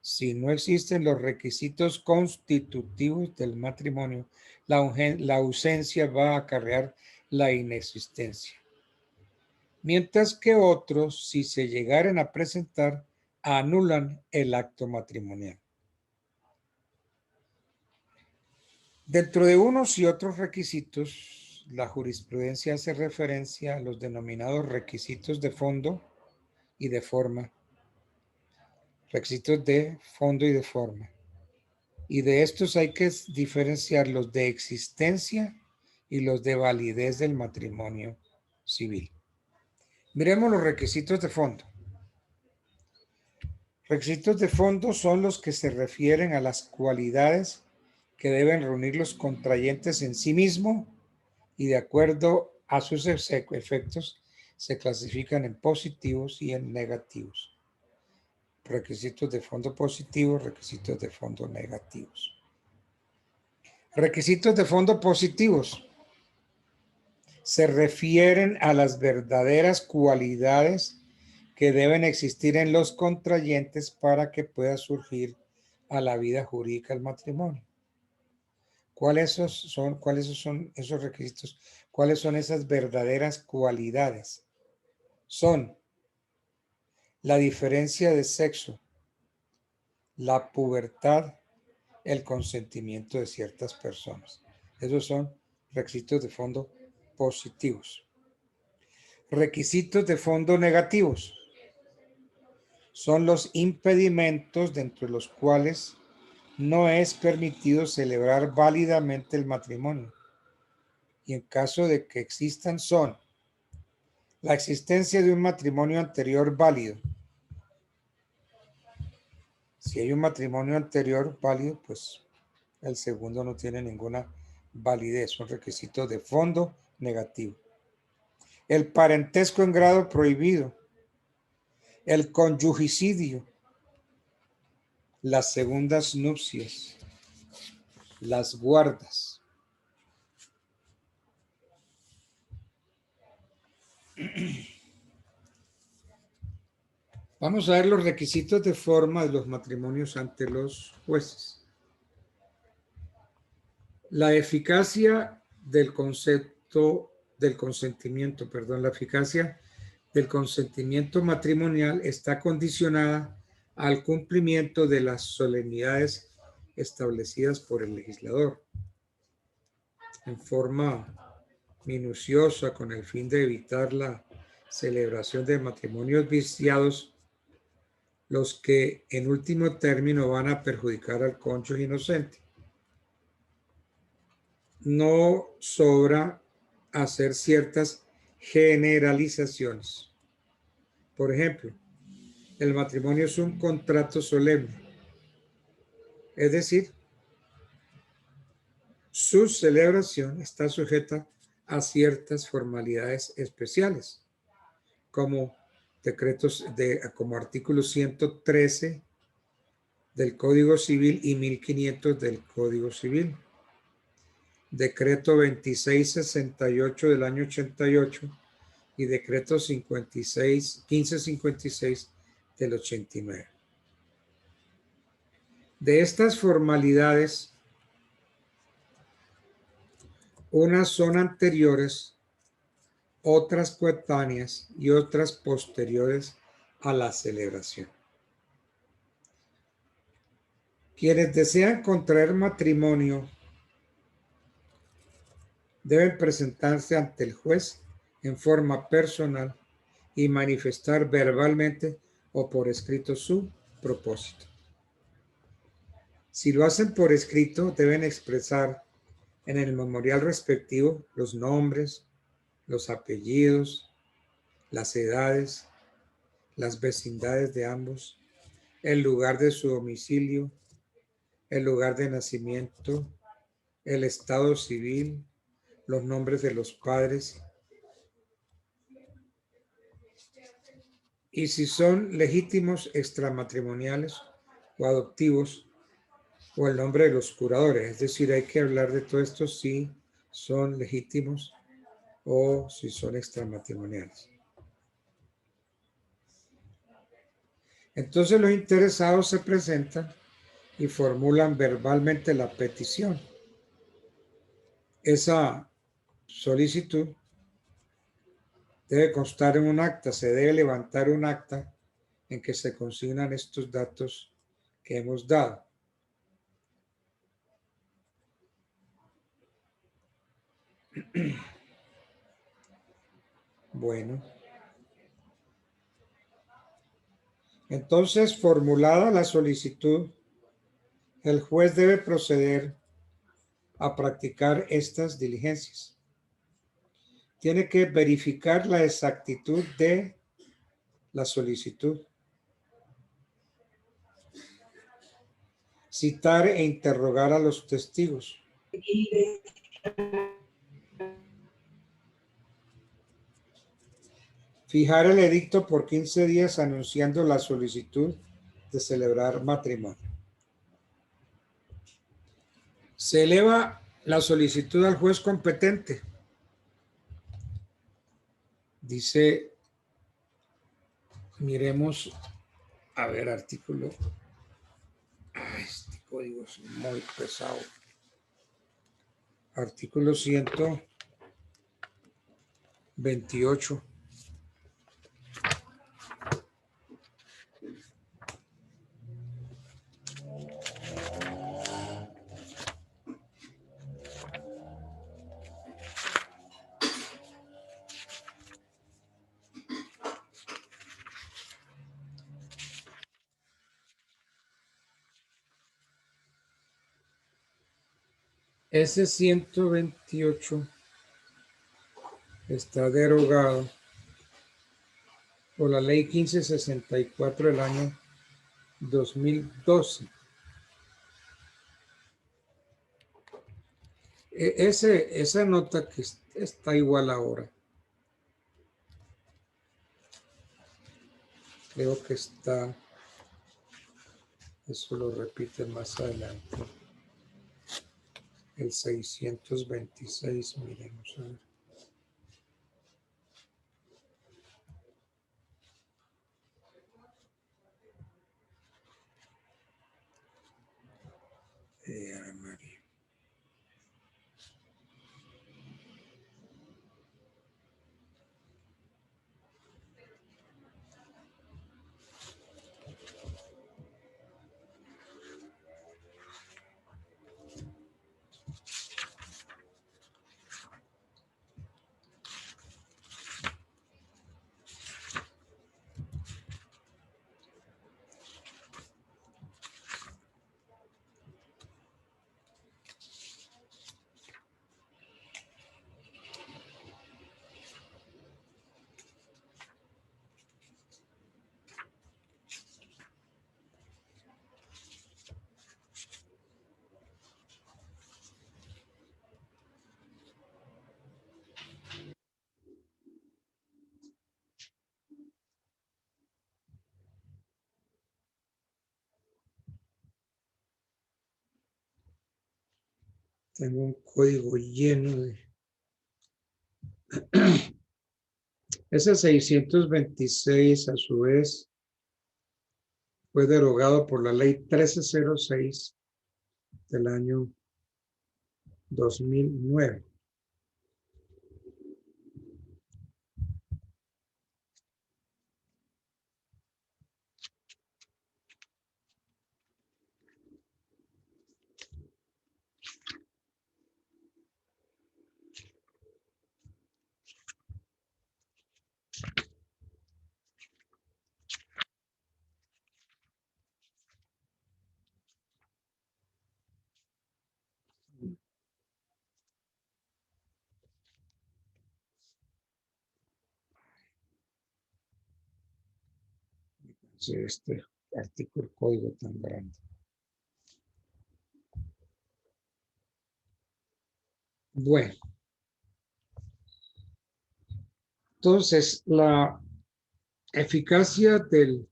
Si no existen los requisitos constitutivos del matrimonio, la ausencia va a acarrear la inexistencia. Mientras que otros, si se llegaren a presentar, anulan el acto matrimonial. Dentro de unos y otros requisitos, la jurisprudencia hace referencia a los denominados requisitos de fondo y de forma. Requisitos de fondo y de forma. Y de estos hay que diferenciar los de existencia y los de validez del matrimonio civil. Miremos los requisitos de fondo. Requisitos de fondo son los que se refieren a las cualidades que deben reunir los contrayentes en sí mismo y de acuerdo a sus efectos se clasifican en positivos y en negativos. Requisitos de fondo positivos, requisitos de fondo negativos. Requisitos de fondo positivos se refieren a las verdaderas cualidades que deben existir en los contrayentes para que pueda surgir a la vida jurídica el matrimonio. ¿Cuáles son esos requisitos? ¿Cuáles son esas verdaderas cualidades? Son la diferencia de sexo, la pubertad, el consentimiento de ciertas personas. Esos son requisitos de fondo positivos. Requisitos de fondo negativos son los impedimentos dentro de los cuales no es permitido celebrar válidamente el matrimonio. Y en caso de que existan son la existencia de un matrimonio anterior válido. Si hay un matrimonio anterior válido, pues el segundo no tiene ninguna validez. Son requisitos de fondo negativo. El parentesco en grado prohibido. El conyugicidio. Las segundas nupcias. Las guardas. Vamos a ver los requisitos de forma de los matrimonios ante los jueces. La eficacia del concepto del consentimiento, la eficacia del consentimiento matrimonial está condicionada al cumplimiento de las solemnidades establecidas por el legislador en forma minuciosa con el fin de evitar la celebración de matrimonios viciados, los que en último término van a perjudicar al cónyuge inocente. No sobra hacer ciertas generalizaciones. Por ejemplo, el matrimonio es un contrato solemne, es decir, su celebración está sujeta a ciertas formalidades especiales, como decretos como artículo 113 del Código Civil y 1500 del Código Civil. Decreto 2668 del año 88 y decreto 1556 del 89. De estas formalidades, unas son anteriores, otras coetáneas y otras posteriores a la celebración. Quienes desean contraer matrimonio deben presentarse ante el juez en forma personal y manifestar verbalmente o por escrito su propósito. Si lo hacen por escrito, deben expresar en el memorial respectivo los nombres, los apellidos, las edades, las vecindades de ambos, el lugar de su domicilio, el lugar de nacimiento, el estado civil, los nombres de los padres. Y si son legítimos extramatrimoniales o adoptivos, o el nombre de los curadores. Es decir, hay que hablar de todo esto si son legítimos o si son extramatrimoniales. Entonces los interesados se presentan y formulan verbalmente la petición. Esa solicitud debe constar en un acta, se debe levantar un acta en que se consignan estos datos que hemos dado. Bueno. Entonces, formulada la solicitud, el juez debe proceder a practicar estas diligencias. Tiene que verificar la exactitud de la solicitud, citar e interrogar a los testigos, fijar el edicto por 15 días anunciando la solicitud de celebrar matrimonio. Se eleva la solicitud al juez competente. Dice, miremos, a ver, artículo. Ay, este código es muy pesado. Artículo 128. Ese 128 está derogado por la ley 1564 del año 2012. Esa nota que está igual ahora. Creo que está, eso lo repite más adelante. El 626, miremos a ver. Ay, María. Tengo un código lleno de... Ese 626 a su vez fue derogado por la ley 1306 del año 2009. Sí, artículo código tan grande. Bueno. Entonces, la eficacia del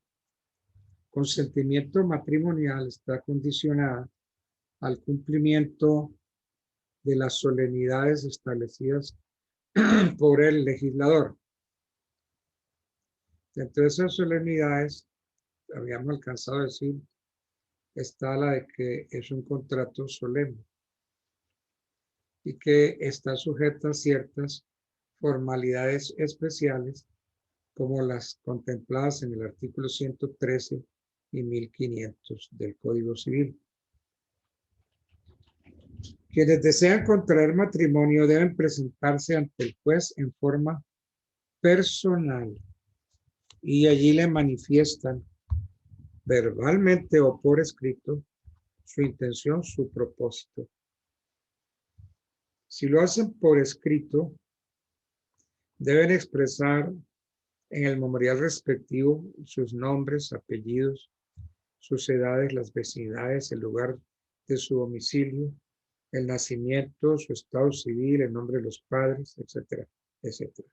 consentimiento matrimonial está condicionada al cumplimiento de las solemnidades establecidas por el legislador. Dentro de esas solemnidades, habíamos alcanzado a decir, está la de que es un contrato solemne y que está sujeta a ciertas formalidades especiales como las contempladas en el artículo 113 y 1500 del Código Civil. Quienes desean contraer matrimonio deben presentarse ante el juez en forma personal y allí le manifiestan verbalmente o por escrito su intención, su propósito. Si lo hacen por escrito, deben expresar en el memorial respectivo sus nombres, apellidos, sus edades, las vecindades, el lugar de su domicilio, el nacimiento, su estado civil, el nombre de los padres, etcétera, etcétera.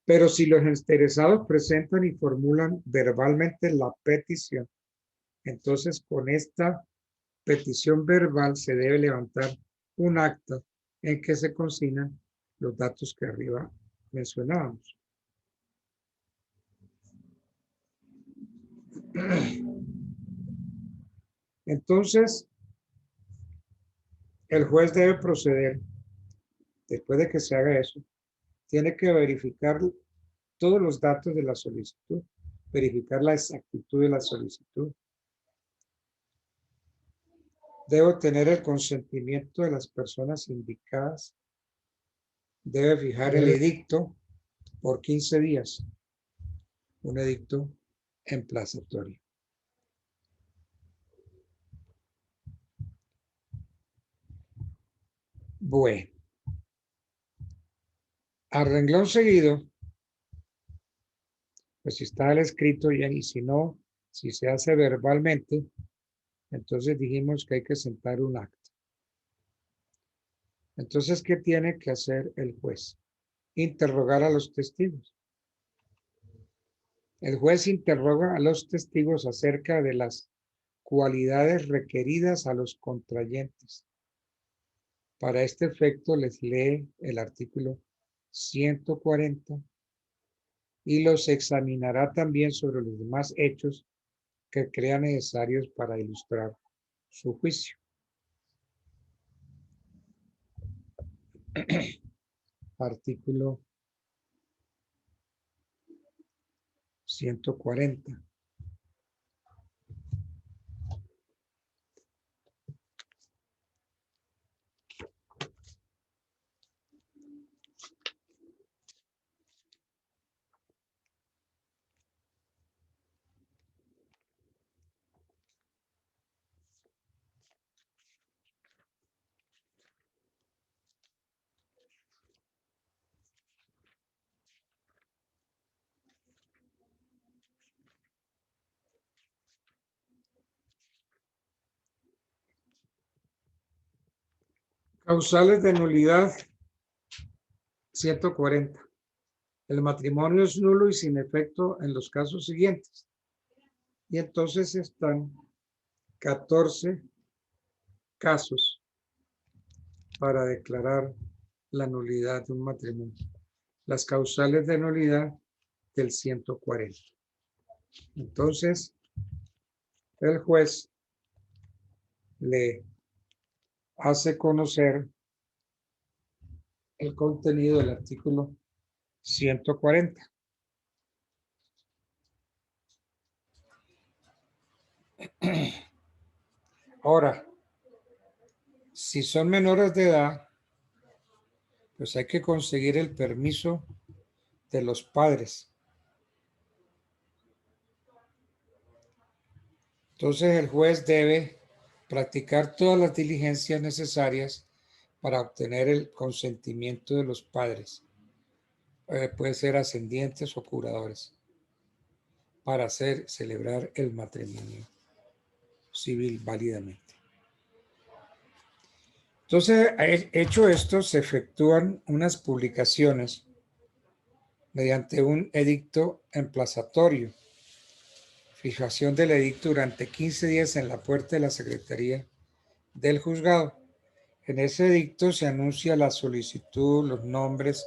Pero si los interesados presentan y formulan verbalmente la petición, entonces con esta petición verbal se debe levantar un acta en que se consignan los datos que arriba mencionábamos. Entonces, el juez debe proceder, después de que se haga eso, tiene que verificar todos los datos de la solicitud, verificar la exactitud de la solicitud. Debe obtener el consentimiento de las personas indicadas. Debe fijar el edicto por 15 días. Un edicto emplazatorio. Bueno. A renglón seguido, pues si está el escrito bien, y si no, si se hace verbalmente, entonces dijimos que hay que sentar un acta. Entonces, ¿qué tiene que hacer el juez? Interrogar a los testigos. El juez interroga a los testigos acerca de las cualidades requeridas a los contrayentes. Para este efecto les lee el artículo 140 y los examinará también sobre los demás hechos que crea necesarios para ilustrar su juicio. Artículo 140. Causales de nulidad 140. El matrimonio es nulo y sin efecto en los casos siguientes. Y entonces están 14 casos para declarar la nulidad de un matrimonio. Las causales de nulidad del 140. Entonces, el juez le hace conocer el contenido del artículo 140. Ahora, si son menores de edad, pues hay que conseguir el permiso de los padres. Entonces el juez debe practicar todas las diligencias necesarias para obtener el consentimiento de los padres. Puede ser ascendientes o curadores. para celebrar el matrimonio civil válidamente. Entonces, hecho esto, se efectúan unas publicaciones mediante un edicto emplazatorio. Fijación del edicto durante 15 días en la puerta de la Secretaría del Juzgado. En ese edicto se anuncia la solicitud, los nombres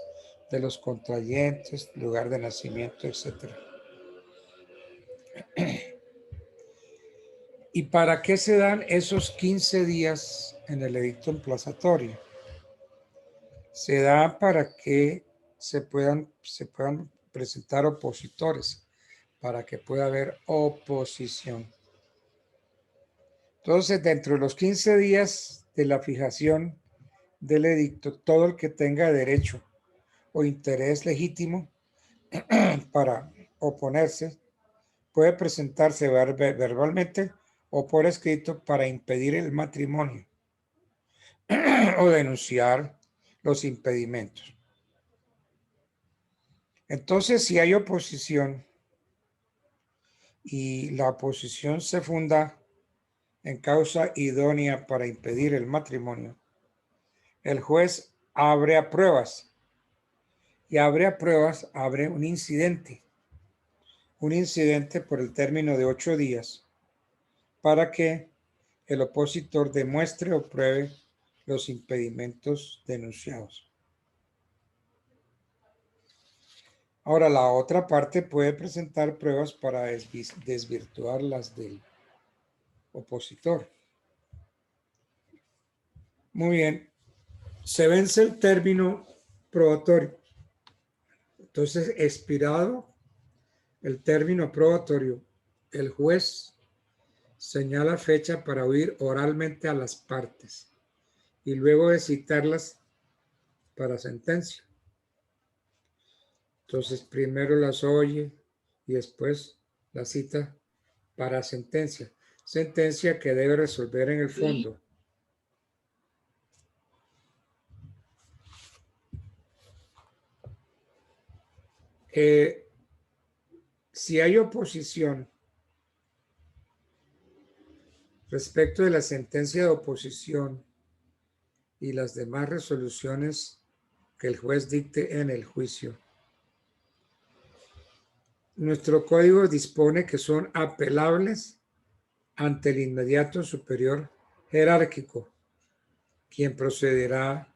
de los contrayentes, lugar de nacimiento, etc. ¿Y para qué se dan esos 15 días en el edicto emplazatorio? Se da para que se puedan presentar opositores, para que pueda haber oposición. Entonces, dentro de los 15 días de la fijación del edicto, todo el que tenga derecho o interés legítimo para oponerse puede presentarse verbalmente o por escrito para impedir el matrimonio o denunciar los impedimentos. Entonces, si hay oposición y la oposición se funda en causa idónea para impedir el matrimonio, el juez abre a pruebas y abre un incidente por el término de 8 días para que el opositor demuestre o pruebe los impedimentos denunciados. Ahora, la otra parte puede presentar pruebas para desvirtuar las del opositor. Muy bien. Se vence el término probatorio. Entonces, expirado el término probatorio, el juez señala fecha para oír oralmente a las partes y luego de citarlas para sentencia. Entonces, primero las oye y después la cita para sentencia. Sentencia que debe resolver en el fondo. Si hay oposición respecto de la sentencia de oposición y las demás resoluciones que el juez dicte en el juicio, nuestro código dispone que son apelables ante el inmediato superior jerárquico, quien procederá,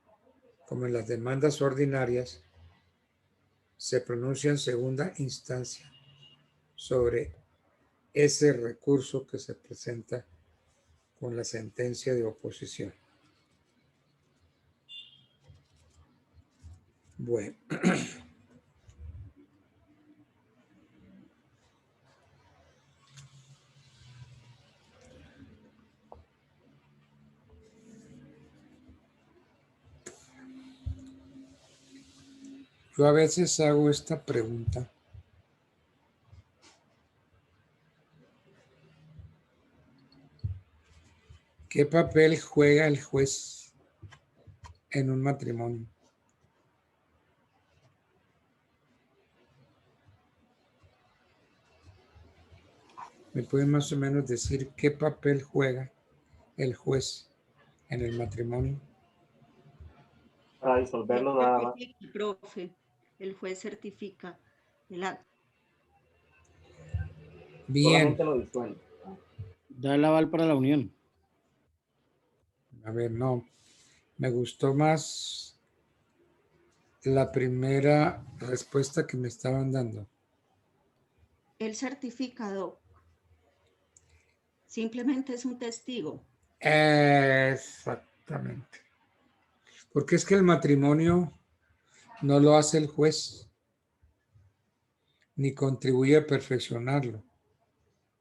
como en las demandas ordinarias, se pronuncia en segunda instancia sobre ese recurso que se presenta con la sentencia de oposición. Bueno. Yo a veces hago esta pregunta. ¿Qué papel juega el juez en un matrimonio? ¿Me pueden más o menos decir qué papel juega el juez en el matrimonio? Para disolverlo nada más. Profe, el juez certifica el acto. Bien. Solamente lo disuelve. Da el aval para la unión. A ver, no. Me gustó más la primera respuesta que me estaban dando. El certificado simplemente es un testigo. Exactamente. Porque es que el matrimonio no lo hace el juez, ni contribuye a perfeccionarlo.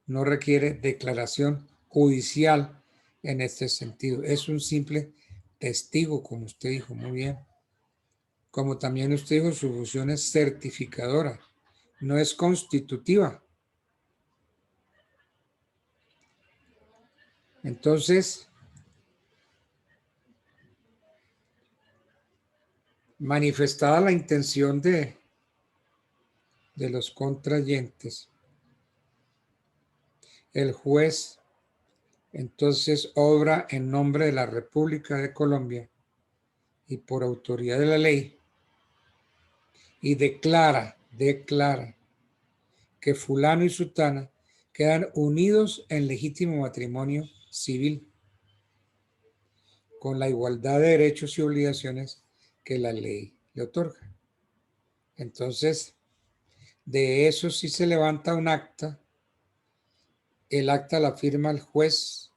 No requiere declaración judicial en este sentido. Es un simple testigo, como usted dijo, muy bien. Como también usted dijo, su función es certificadora, no es constitutiva. Entonces, manifestada la intención de los contrayentes, el juez entonces obra en nombre de la República de Colombia y por autoridad de la ley y declara que fulano y sutana quedan unidos en legítimo matrimonio civil con la igualdad de derechos y obligaciones que la ley le otorga. Entonces, de eso sí se levanta un acta. El acta la firma el juez,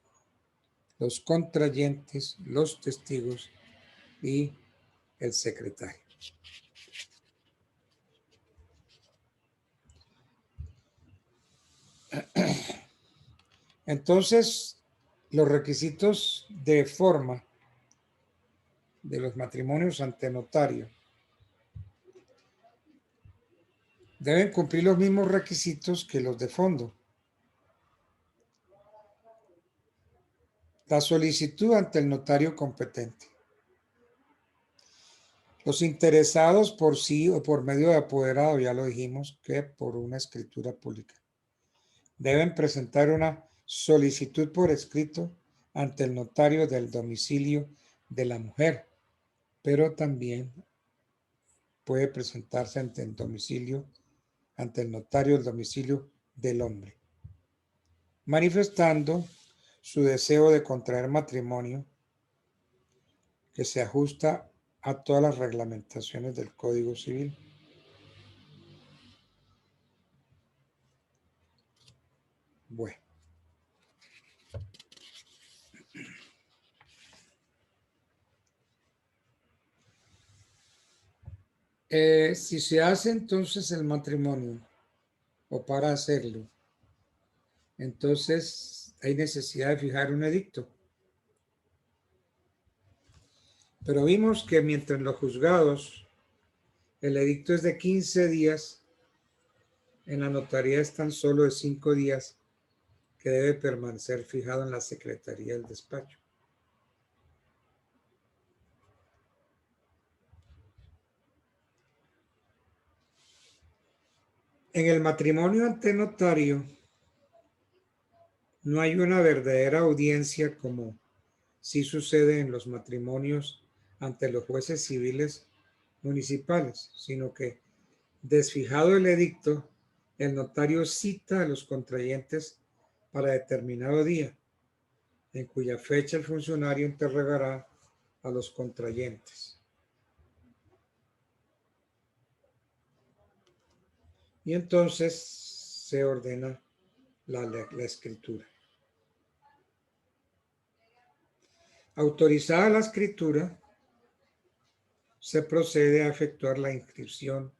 los contrayentes, los testigos y el secretario. Entonces, los requisitos de forma de los matrimonios ante notario deben cumplir los mismos requisitos que los de fondo. La solicitud ante el notario competente. Los interesados por sí o por medio de apoderado, ya lo dijimos, que por una escritura pública, deben presentar una solicitud por escrito ante el notario del domicilio de la mujer, pero también puede presentarse ante el notario del domicilio del hombre, manifestando su deseo de contraer matrimonio que se ajusta a todas las reglamentaciones del Código Civil. Bueno. Si se hace entonces el matrimonio, o para hacerlo, entonces hay necesidad de fijar un edicto. Pero vimos que mientras en los juzgados el edicto es de 15 días, en la notaría es tan solo de 5 días que debe permanecer fijado en la secretaría del despacho. En el matrimonio ante notario no hay una verdadera audiencia como sí sucede en los matrimonios ante los jueces civiles municipales, sino que desfijado el edicto, el notario cita a los contrayentes para determinado día, en cuya fecha el funcionario interrogará a los contrayentes. Y entonces se ordena la escritura. Autorizada la escritura, se procede a efectuar la inscripción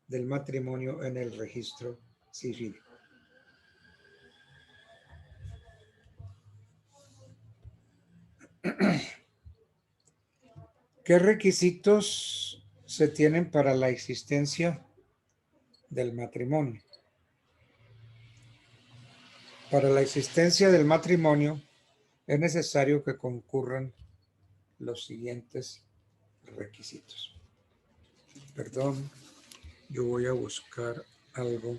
del matrimonio en el registro civil. ¿Qué requisitos se tienen para la existencia del matrimonio? Para la existencia del matrimonio es necesario que concurran los siguientes requisitos. Perdón, yo voy a buscar algo.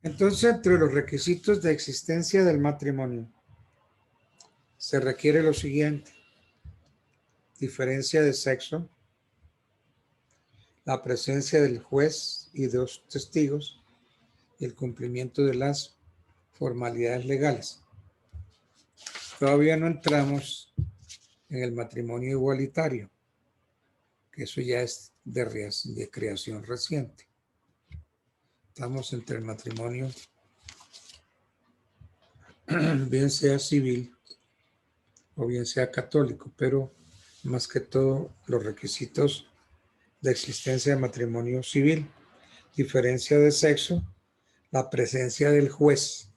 Entonces, entre los requisitos de existencia del matrimonio, se requiere lo siguiente: diferencia de sexo, la presencia del juez y 2 testigos, y el cumplimiento de las formalidades legales. Todavía no entramos en el matrimonio igualitario, que eso ya es de creación reciente. Estamos entre el matrimonio, bien sea civil o bien sea católico, pero más que todo los requisitos de existencia de matrimonio civil, diferencia de sexo, la presencia del juez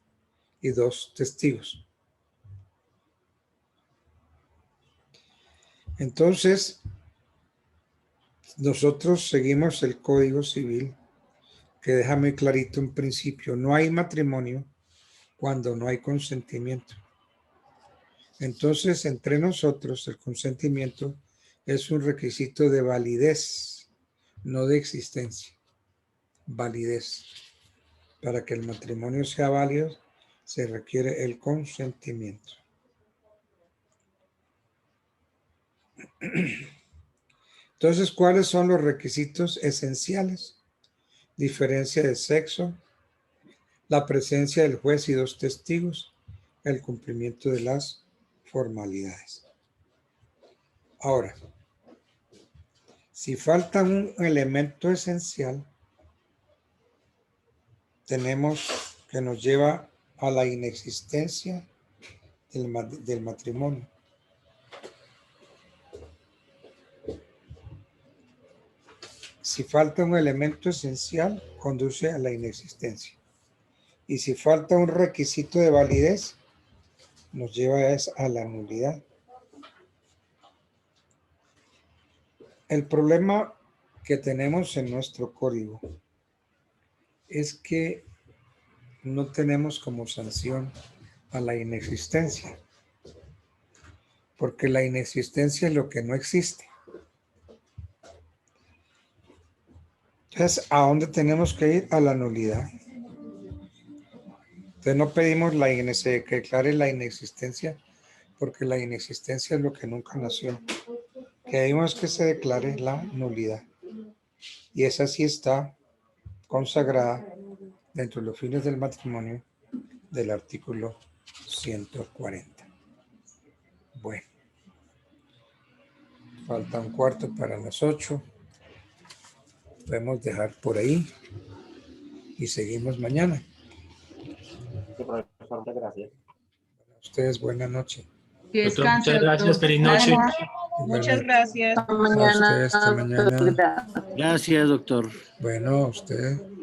y 2 testigos. Entonces, nosotros seguimos el Código Civil que deja muy clarito un principio. No hay matrimonio cuando no hay consentimiento. Entonces, entre nosotros, el consentimiento es un requisito de validez, no de existencia. Validez. Para que el matrimonio sea válido, se requiere el consentimiento. Entonces, ¿cuáles son los requisitos esenciales? Diferencia de sexo, la presencia del juez y 2 testigos, el cumplimiento de las formalidades. Ahora, si falta un elemento esencial, tenemos que nos lleva a la inexistencia del matrimonio. Si falta un elemento esencial, conduce a la inexistencia. Y si falta un requisito de validez, nos lleva a la nulidad. El problema que tenemos en nuestro código es que no tenemos como sanción a la inexistencia, porque la inexistencia es lo que no existe. Entonces, ¿a dónde tenemos que ir? A la nulidad. Entonces, no pedimos que declare la inexistencia, porque la inexistencia es lo que nunca nació. Pedimos que se declare la nulidad. Y esa sí está consagrada dentro de los fines del matrimonio del artículo 140. Bueno, falta un cuarto para las 8. Podemos dejar por ahí y seguimos mañana. Sí, profesor, muchas gracias. A ustedes, buena noche. Doctor, muchas gracias. Feliz noche. Muchas gracias. A ustedes, hasta mañana. Gracias, doctor. Bueno, a usted.